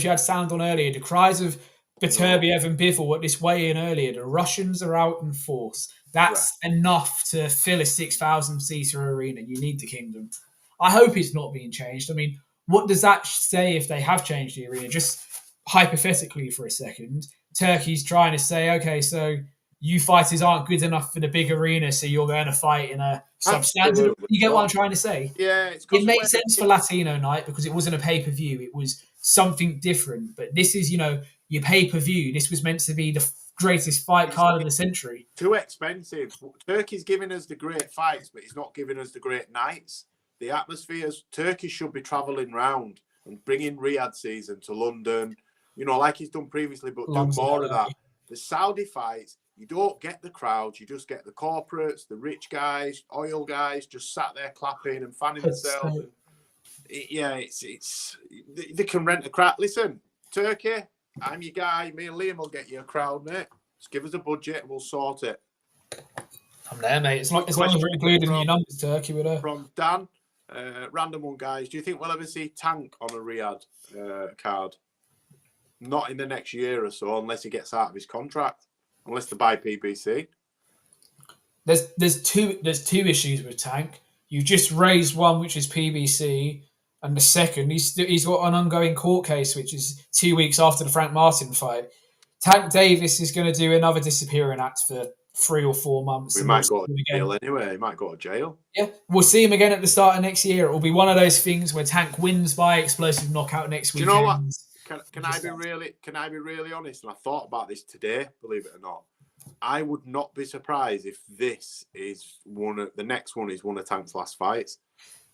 you had sound on earlier. The cries of Beterbiev and Bivol at this weigh-in earlier. The Russians are out in force. That's enough to fill a 6,000-seater arena. You need the Kingdom. I hope it's not being changed. I mean, what does that say if they have changed the arena? Just hypothetically for a second, Turkey's trying to say, okay, so you fighters aren't good enough for the big arena, so you're going to fight in a substandard. You get what I'm trying to say?
Yeah.
It made sense for Latino night because it wasn't a pay-per-view. It was something different. But this is, your pay-per-view. This was meant to be the greatest fight card of the century.
Too expensive. Turkey's giving us the great fights, but he's not giving us the great nights. The atmospheres. Turkey should be travelling round and bringing Riyadh season to London, like he's done previously, but do more of that. The Saudi fights, you don't get the crowds, you just get the corporates, the rich guys, oil guys, just sat there clapping and fanning themselves. They can rent a crowd. Listen, Turkey, I'm your guy. Me and Liam will get you a crowd, mate. Just give us a budget and we'll sort it.
I'm there, mate. As long as we're including your numbers, Turkey, with her.
From Dan, random one, guys. Do you think we'll ever see Tank on a Riyadh card? Not in the next year or so, unless he gets out of his contract. Unless they buy PBC.
There's two issues with Tank. You just raised one, which is PBC, and the second, he's got an ongoing court case, which is 2 weeks after the Frank Martin fight. Tank Davis is going to do another disappearing act for 3 or 4 months.
We might go to jail anyway. He might go to jail.
Yeah, we'll see him again at the start of next year. It will be one of those things where Tank wins by explosive knockout next week.
Do you know what? Can I be really honest? And I thought about this today, believe it or not. I would not be surprised if this is the next one is one of Tank's last fights.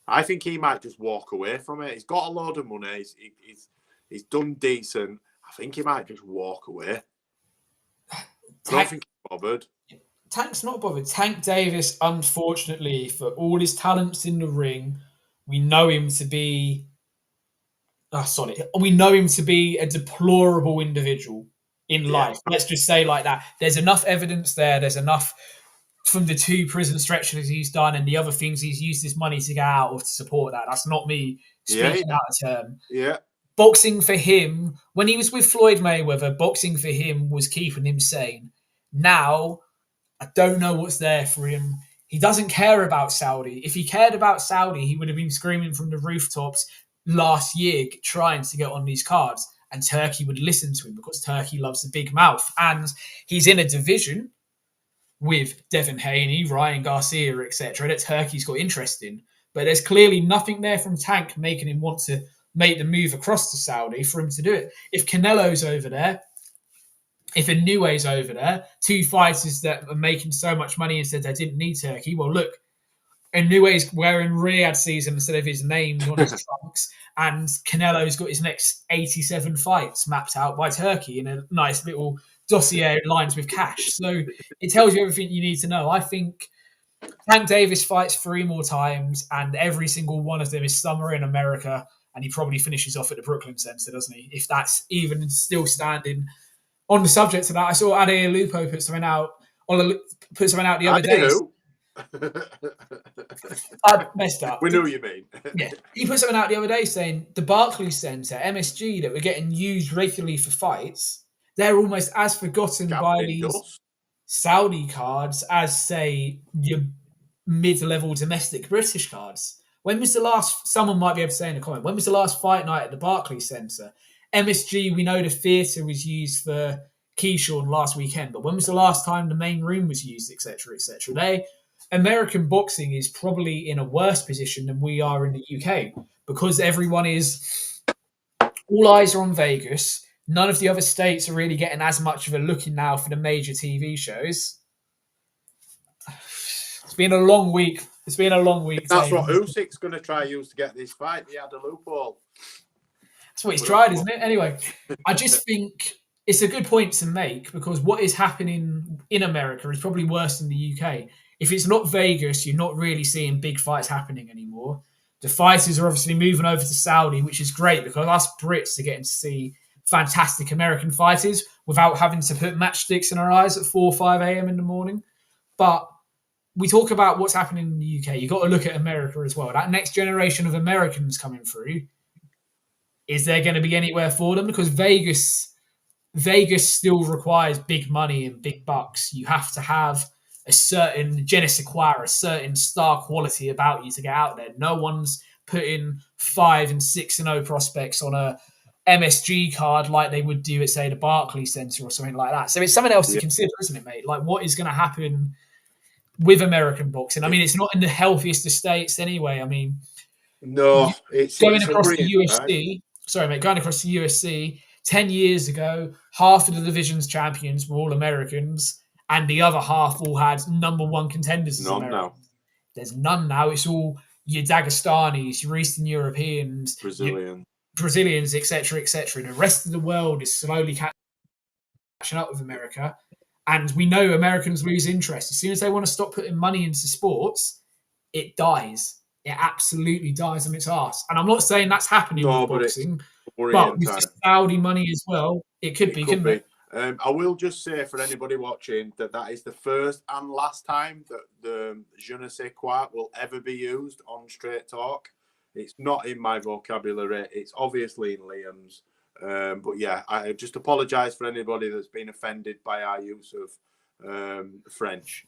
I think he might just walk away from it. He's got a load of money. He's done decent. I think he might just walk away. I don't think he's bothered.
Tank's not bothered. Tank Davis, unfortunately, for all his talents in the ring, we know him to be we know him to be a deplorable individual in life. Let's just say like that. There's enough evidence there. There's enough from the 2 prison stretches he's done and the other things he's used his money to get out of to support that. That's not me speaking out of turn.
Yeah.
Boxing for him, when he was with Floyd Mayweather, boxing for him was keeping him sane. Now, I don't know what's there for him. He doesn't care about Saudi. If he cared about Saudi, he would have been screaming from the rooftops last year trying to get on these cards. And Turkey would listen to him because Turkey loves the big mouth. And he's in a division with Devin Haney, Ryan Garcia, etc. that Turkey's got interest in. But there's clearly nothing there from Tank making him want to make the move across to Saudi for him to do it. If Canelo's over there, if Inoue's over there, 2 fighters that are making so much money and said they didn't need Turkey, well, look, Inoue's wearing Riyadh season instead of his name on his trunks, and Canelo's got his next 87 fights mapped out by Turkey in a nice little dossier lines with cash. So it tells you everything you need to know. I think Tank Davis fights 3 more times, and every single one of them is somewhere in America, and he probably finishes off at the Brooklyn Center, doesn't he? If that's even still standing. On the subject of that, I saw Ade Lupo put something out the other day. I messed up.
We know what you mean.
Yeah, he put something out the other day saying the Barclays Center, MSG, that were getting used regularly for fights, they're almost as forgotten by these Saudi cards as, say, your mid-level domestic British cards. When was the last? Someone might be able to say in a comment. When was the last fight night at the Barclays Center? MSG, we know the theatre was used for Keyshawn last weekend, but when was the last time the main room was used, etc., etc.? American boxing is probably in a worse position than we are in the UK because all eyes are on Vegas. None of the other states are really getting as much of a look in now for the major TV shows. It's been a long week. That's
what Usyk's going to try use to get this fight. He had a loophole.
That's what he's tried, isn't it? Anyway, I just think it's a good point to make because what is happening in America is probably worse than the UK. If it's not Vegas, you're not really seeing big fights happening anymore. The fighters are obviously moving over to Saudi, which is great because us Brits are getting to see fantastic American fighters without having to put matchsticks in our eyes at 4 or 5 a.m. in the morning. But we talk about what's happening in the UK. You've got to look at America as well. That next generation of Americans coming through, is there going to be anywhere for them? Because Vegas still requires big money and big bucks. You have to have a certain je ne sais quoi, a certain star quality about you to get out there. No one's putting 5 and 6-0 prospects on a MSG card like they would do at, say, the Barclays Center or something like that. So it's something else to consider, isn't it, mate? Like, what is going to happen with American boxing? I mean, it's not in the healthiest of states anyway. I mean,
no,
going across the UFC. Right? Sorry, mate. Going across the UFC 10 years ago, half of the division's champions were all Americans, and the other half all had number 1 contenders as Americans.
Now.
There's none now. It's all your Dagestanis, your Eastern Europeans, Brazilians, etc., etc. The rest of the world is slowly catching up with America, and we know Americans lose interest. As soon as they want to stop putting money into sports, it dies. It absolutely dies on its arse. And I'm not saying that's happening with boxing, but with the Saudi money as well, it could be, couldn't it?
I will just say for anybody watching that is the first and last time that the je ne sais quoi will ever be used on Straight Talk. It's not in my vocabulary. It's obviously in Liam's. But yeah, I just apologise for anybody that's been offended by our use of French.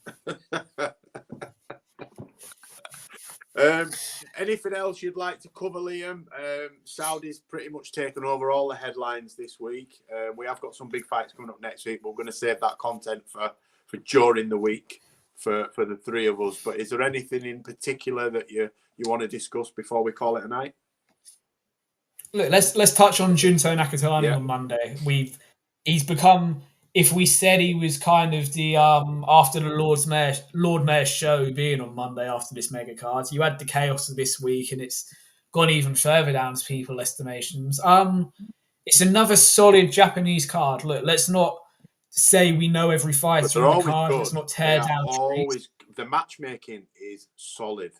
Anything else you'd like to cover, Liam? Saudi's pretty much taken over all the headlines this week. We have got some big fights coming up next week. We're going to save that content for during the week for the three of us. But is there anything in particular that you want to discuss before we call it a night?
Look, let's touch on Junto Nakatani on Monday. He's become. If we said he was kind of the after the Lord Mayor's show being on Monday after this mega card, you had the chaos of this week, and it's gone even further down to people's estimations. It's another solid Japanese card. Look, let's not say we know every fighter on the card. Good. Let's not tear down.
The matchmaking is solid.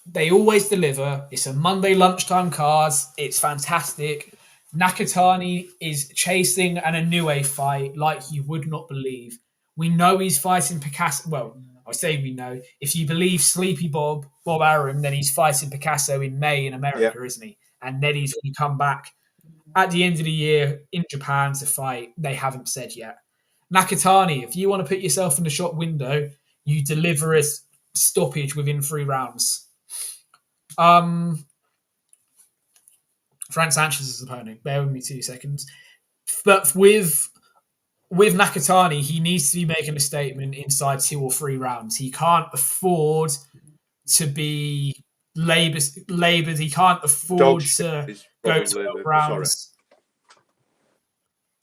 They always deliver. It's a Monday lunchtime card. It's fantastic. Nakatani is chasing an Inoue fight like you would not believe. We know he's fighting Picasso. Well, I say we know. If you believe Sleepy Bob Arum, then he's fighting Picasso in May in America, isn't he? And then he's going to come back at the end of the year in Japan to fight. They haven't said yet. Nakatani, if you want to put yourself in the shop window, you deliver a stoppage within 3 rounds. Frank Sanchez's opponent. Bear with me 2 seconds. But with Nakatani, he needs to be making a statement inside 2 or 3 rounds. He can't afford to be laboured. He can't afford to go 12 rounds.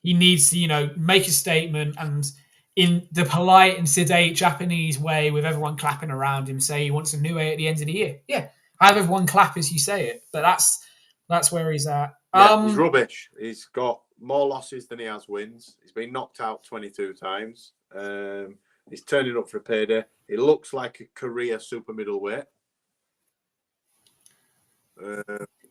He needs to, make a statement and in the polite and sedate Japanese way with everyone clapping around him, say he wants a new A at the end of the year. Yeah, have everyone clap as you say it. But that's where he's at.
He's rubbish. He's got more losses than he has wins. He's been knocked out 22 times. He's turning up for a payday. He looks like a career super middleweight.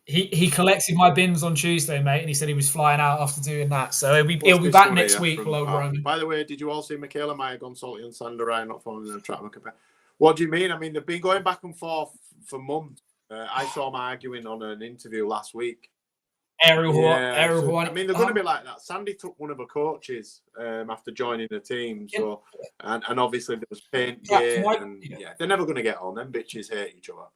He collected my bins on Tuesday, mate, and he said he was flying out after doing that. So he'll be back next week.
By the way, did you all see Michaela Mayer gone salty and Sandra Ryan not following the track? What do you mean? I mean, they've been going back and forth for months. I saw them arguing on an interview last week.
Ariel.
I mean, they're going to be like that. Sandy took one of her coaches after joining the team. So, and obviously there was paint. They're never going to get on. Them bitches hate each other.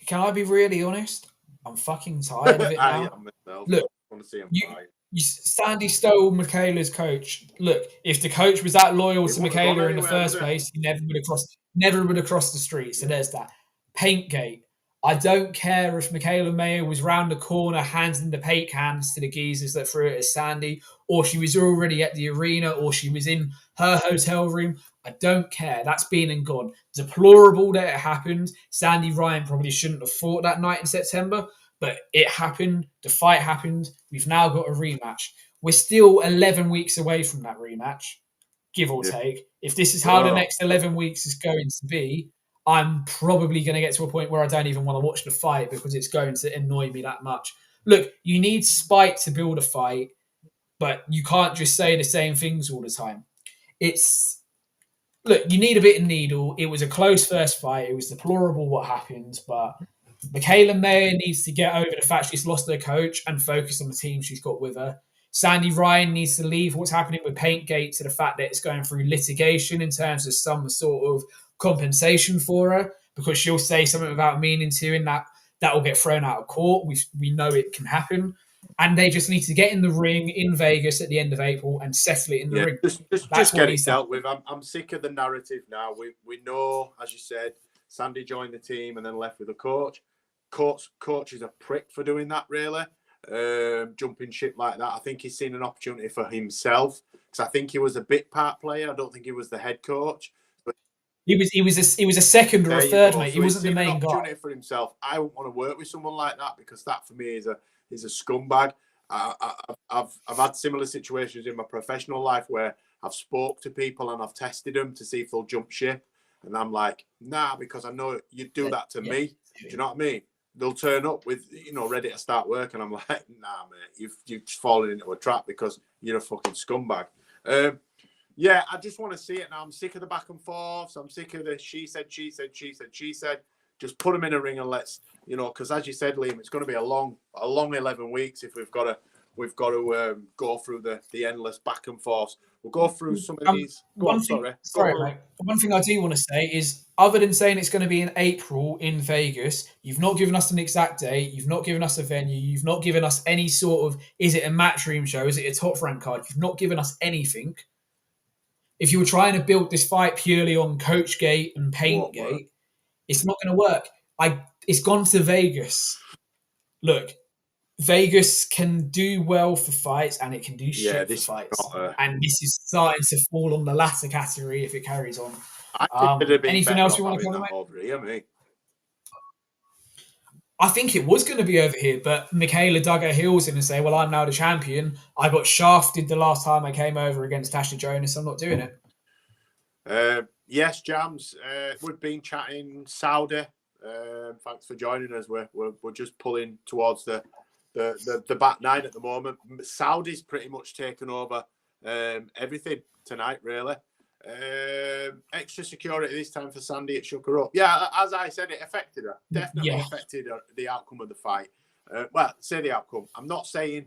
Can I be really honest? I'm fucking tired of it now.
I am myself. Look, I want to see him fight.
Sandy stole Michaela's coach. Look, if the coach was that loyal to Michaela in the first place, he never would have crossed the street. So there's that. Paintgate. I don't care if Michaela Mayer was round the corner handing the paint cans to the geezers that threw it at Sandy, or she was already at the arena, or she was in her hotel room. I don't care. That's been and gone. Deplorable that it happened. Sandy Ryan probably shouldn't have fought that night in September, but it happened. The fight happened. We've now got a rematch. We're still 11 weeks away from that rematch, give or take. If this is how the next 11 weeks is going to be, I'm probably going to get to a point where I don't even want to watch the fight because it's going to annoy me that much. Look, you need spite to build a fight, but you can't just say the same things all the time. Look, you need a bit of needle. It was a close first fight. It was deplorable what happened, but Michaela Mayer needs to get over the fact she's lost her coach and focus on the team she's got with her. Sandy Ryan needs to leave what's happening with Paintgate to the fact that it's going through litigation in terms of some sort of compensation for her, because she'll say something without meaning to, and that will get thrown out of court. We know it can happen. And they just need to get in the ring in Vegas at the end of April and settle it in the ring.
Just get it dealt with. I'm sick of the narrative now. We know, as you said, Sandy joined the team and then left with a coach. Coach is a prick for doing that, really. Jumping ship like that. I think he's seen an opportunity for himself, because I think he was a bit part player. I don't think he was the head coach. But
he was a second or a third, mate. He wasn't the main guy.
For himself, I wouldn't want to work with someone like that, because that for me is a scumbag. I've had similar situations in my professional life where I've spoke to people and I've tested them to see if they'll jump ship, and I'm like, nah, because I know you'd do that to me. Do you know what I mean? they'll turn up with, ready to start work, and I'm like, nah, mate, you've fallen into a trap because you're a fucking scumbag. Yeah, I just want to see it now. I'm sick of the back and forths. I'm sick of the she said. Just put them in a ring and let's, because as you said, Liam, it's going to be a long 11 weeks if we've got to go through the endless back and forths. We'll go through some of these.
Sorry, mate. One thing I do want to say is, other than saying it's going to be in April in Vegas, you've not given us an exact date. You've not given us a venue. You've not given us any sort of, is it a Matchroom show? Is it a top rank card? You've not given us anything. If you were trying to build this fight purely on Coachgate and Paintgate, it's not going to work. It's gone to Vegas. Look, Vegas can do well for fights and it can do shit for fights. And this is starting to fall on the latter category if it carries on. Anything else you want to comment?
Over here, mate.
I think it was going to be over here, but Michaela dug her heels in and say, well, I'm now the champion. I got shafted the last time I came over against Tasha Jonas. I'm not doing
it. Yes, Jams. We've been chatting Saudi. Thanks for joining us. We're just pulling towards the back nine at the moment. Saudi's pretty much taken over everything tonight, really. Extra security this time for Sandy. It shook her up. Yeah, as I said, it affected her. Definitely affected the outcome of the fight. Well, say the outcome. I'm not saying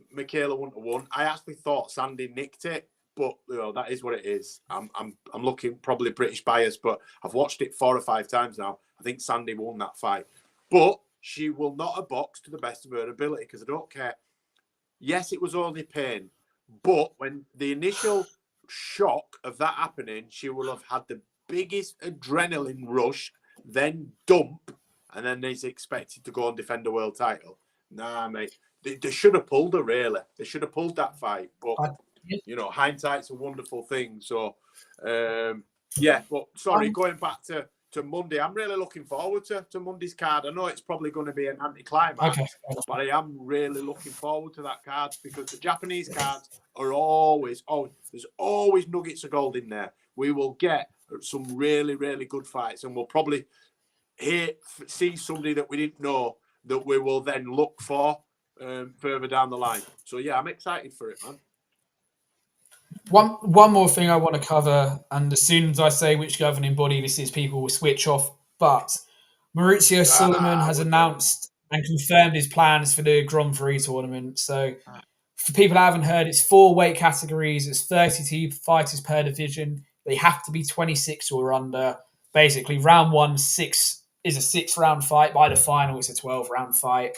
Michaela wouldn't have won. I actually thought Sandy nicked it, but that is what it is. I'm looking probably British bias, but I've watched it 4 or 5 times now. I think Sandy won that fight, but she will not have boxed to the best of her ability because I don't care. Yes, it was only pain, but when the initial shock of that happening, she will have had the biggest adrenaline rush, then dump, and then is expected to go and defend a world title. Nah, mate. They should have pulled her, really. They should have pulled that fight. But, hindsight's a wonderful thing. So, but sorry, going back to Monday, I'm really looking forward to Monday's card. I know it's probably going to be an anticlimax, but I am really looking forward to that card because the Japanese cards are there's always nuggets of gold in there. We will get some really, really good fights, and we'll probably see somebody that we didn't know that we will then look for further down the line. So yeah, I'm excited for it, man.
One more thing I want to cover, and as soon as I say which governing body this is, people will switch off. But Maurizio Sulaiman has announced and confirmed his plans for the Grand Prix tournament. So for people that haven't heard, it's 4 weight categories. It's 32 fighters per division. They have to be 26 or under. Basically, round 1 is a 6-round fight. By the final, it's a 12-round fight.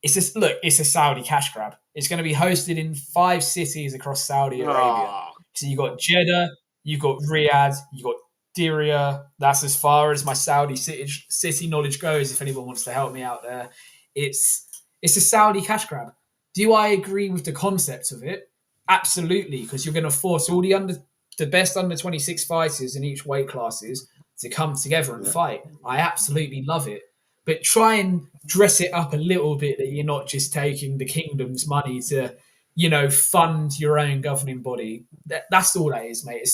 It's a Saudi cash grab. It's going to be hosted in 5 cities across Saudi Arabia. So you got Jeddah, you got Riyadh, you got Diriyah. That's as far as my Saudi city knowledge goes. If anyone wants to help me out there, it's a Saudi cash grab. Do I agree with the concept of it? Absolutely, because you're going to force all the best under 26 fighters in each weight classes to come together and fight. I absolutely love it. But try and dress it up a little bit that you're not just taking the kingdom's money to, fund your own governing body. That's all that is, mate.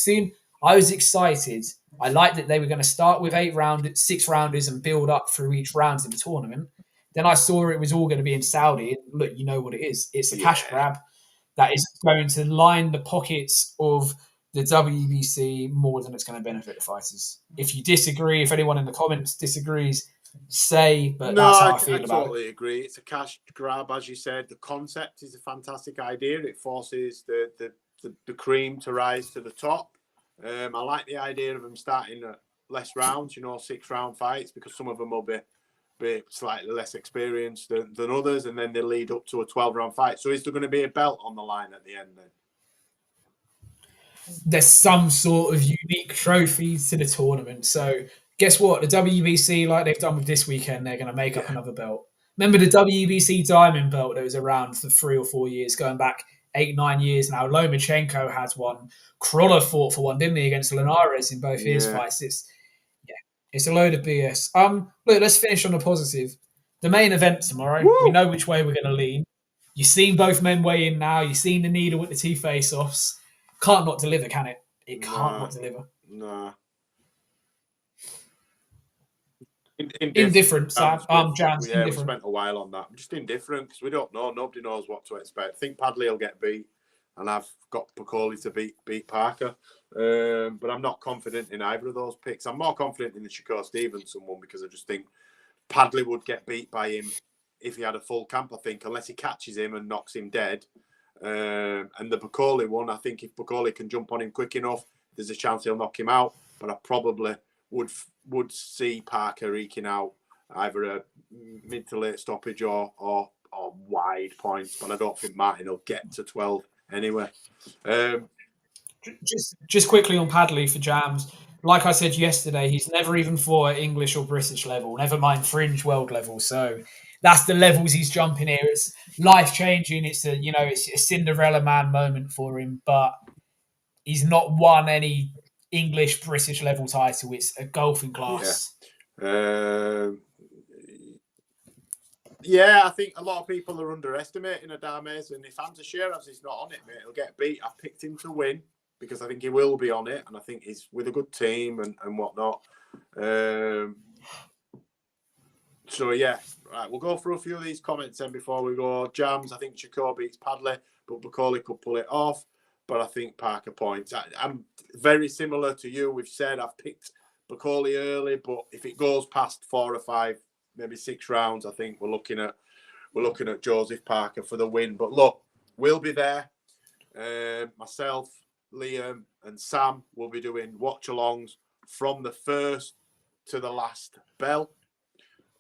I was excited. I liked that they were going to start with 6-rounders and build up through each round in the tournament. Then I saw it was all going to be in Saudi. Look, you know what it is. It's a cash grab that is going to line the pockets of the WBC more than it's going to benefit the fighters. If you disagree, if anyone in the comments disagrees, but that's how I feel about it.
I totally agree. It's a cash grab, as you said. The concept is a fantastic idea. It forces the cream to rise to the top. I like the idea of them starting at less rounds, 6-round fights, because some of them will be slightly less experienced than others, and then they lead up to a 12-round fight. So is there going to be a belt on the line at the end then?
There's some sort of unique trophies to the tournament. So guess what? The WBC, like they've done with this weekend, they're going to make up another belt. Remember the WBC Diamond belt that was around for 3 or 4 years, going back 8-9 years now. Lomachenko has one. Krolla fought for one, didn't he, against Linares in both his fights? It's a load of BS. Look, let's finish on a positive. The main event tomorrow. Woo! We know which way we're going to lean. You've seen both men weigh in now. You've seen the needle with the 2 face-offs. Can't not deliver, can it? It can't not deliver.
Nah.
Indifferent, Sam. Jams.
Yeah, we spent a while on that. I'm just indifferent because we don't know. Nobody knows what to expect. I think Padley will get beat, and I've got Piccoli to beat Parker. But I'm not confident in either of those picks. I'm more confident in the Shakur Stevenson one because I just think Padley would get beat by him if he had a full camp, I think, unless he catches him and knocks him dead. And the Piccoli one, I think if Piccoli can jump on him quick enough, there's a chance he'll knock him out. But I probably would see Parker eking out either a mid to late stoppage or wide points. But I don't think Martin will get to 12 anyway.
Just quickly on Padley for Jams. Like I said yesterday, he's never even fought at English or British level, never mind fringe world level. So that's the levels he's jumping here. It's life changing. It's a Cinderella man moment for him, but he's not won any English British level title. It's a golfing class.
Yeah, I think a lot of people are underestimating Adames, and if Hamza Sheeraz is not on it, mate, he'll get beat. I picked him to win because I think he will be on it, and I think he's with a good team and whatnot. So, yeah, right, we'll go through a few of these comments then before we go. Jams, I think Shakur beats Padley, but Piccoli could pull it off. But I think Parker points. I'm very similar to you. We've said I've picked Piccoli early, but if it goes past 4 or 5, maybe 6 rounds, I think we're looking at Joseph Parker for the win. But look, we'll be there. Myself, Liam, and Sam will be doing watch-alongs from the first to the last bell.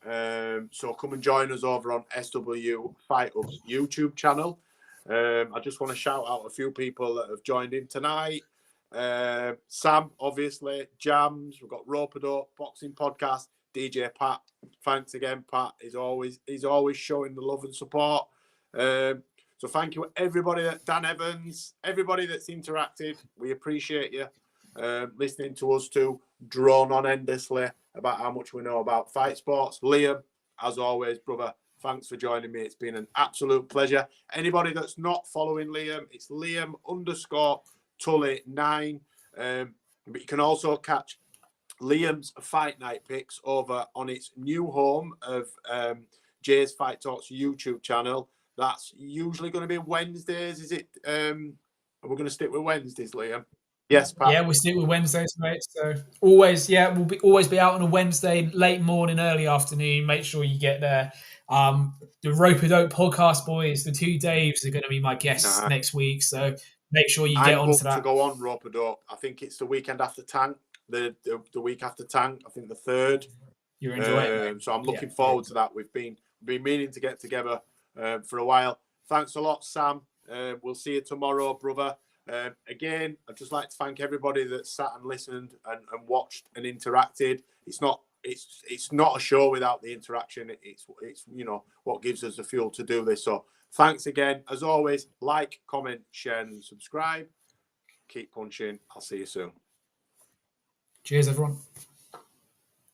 So come and join us over on SW Fight Hub's YouTube channel. I just want to shout out a few people that have joined in tonight. Sam, obviously, Jams. We've got Rope-a-Dope, Boxing Podcast, DJ Pat. Thanks again, Pat. He's always showing the love and support. So thank you, everybody. Dan Evans, everybody that's interacted. We appreciate you listening to us to drone on endlessly about how much we know about fight sports. Liam, as always, brother, thanks for joining me. It's been an absolute pleasure. Anybody that's not following Liam, it's Liam_Tully9. But you can also catch Liam's Fight Night picks over on its new home of Jay's Fight Talks YouTube channel. That's usually going to be Wednesdays. Is it? Are we going to stick with Wednesdays, Liam? Yes, Pat.
Yeah, we'll stick with Wednesdays, mate. So always be out on a Wednesday, late morning, early afternoon. Make sure you get there. The Rope-a-Dope podcast boys, the 2 Daves, are going to be my guests next week. So make sure you get onto that.
To go on Rope-a-Dope. I think it's the weekend after Tank. The week after Tank. I think the 3rd.
You're enjoying it.
So I'm looking forward to that. We've been meaning to get together for a while. Thanks a lot, Sam. We'll see you tomorrow, brother. Again, I'd just like to thank everybody that sat and listened and watched and interacted. It's not a show without the interaction. It's what gives us the fuel to do this. So thanks again. As always, like, comment, share, and subscribe. Keep punching. I'll see you soon.
Cheers, everyone.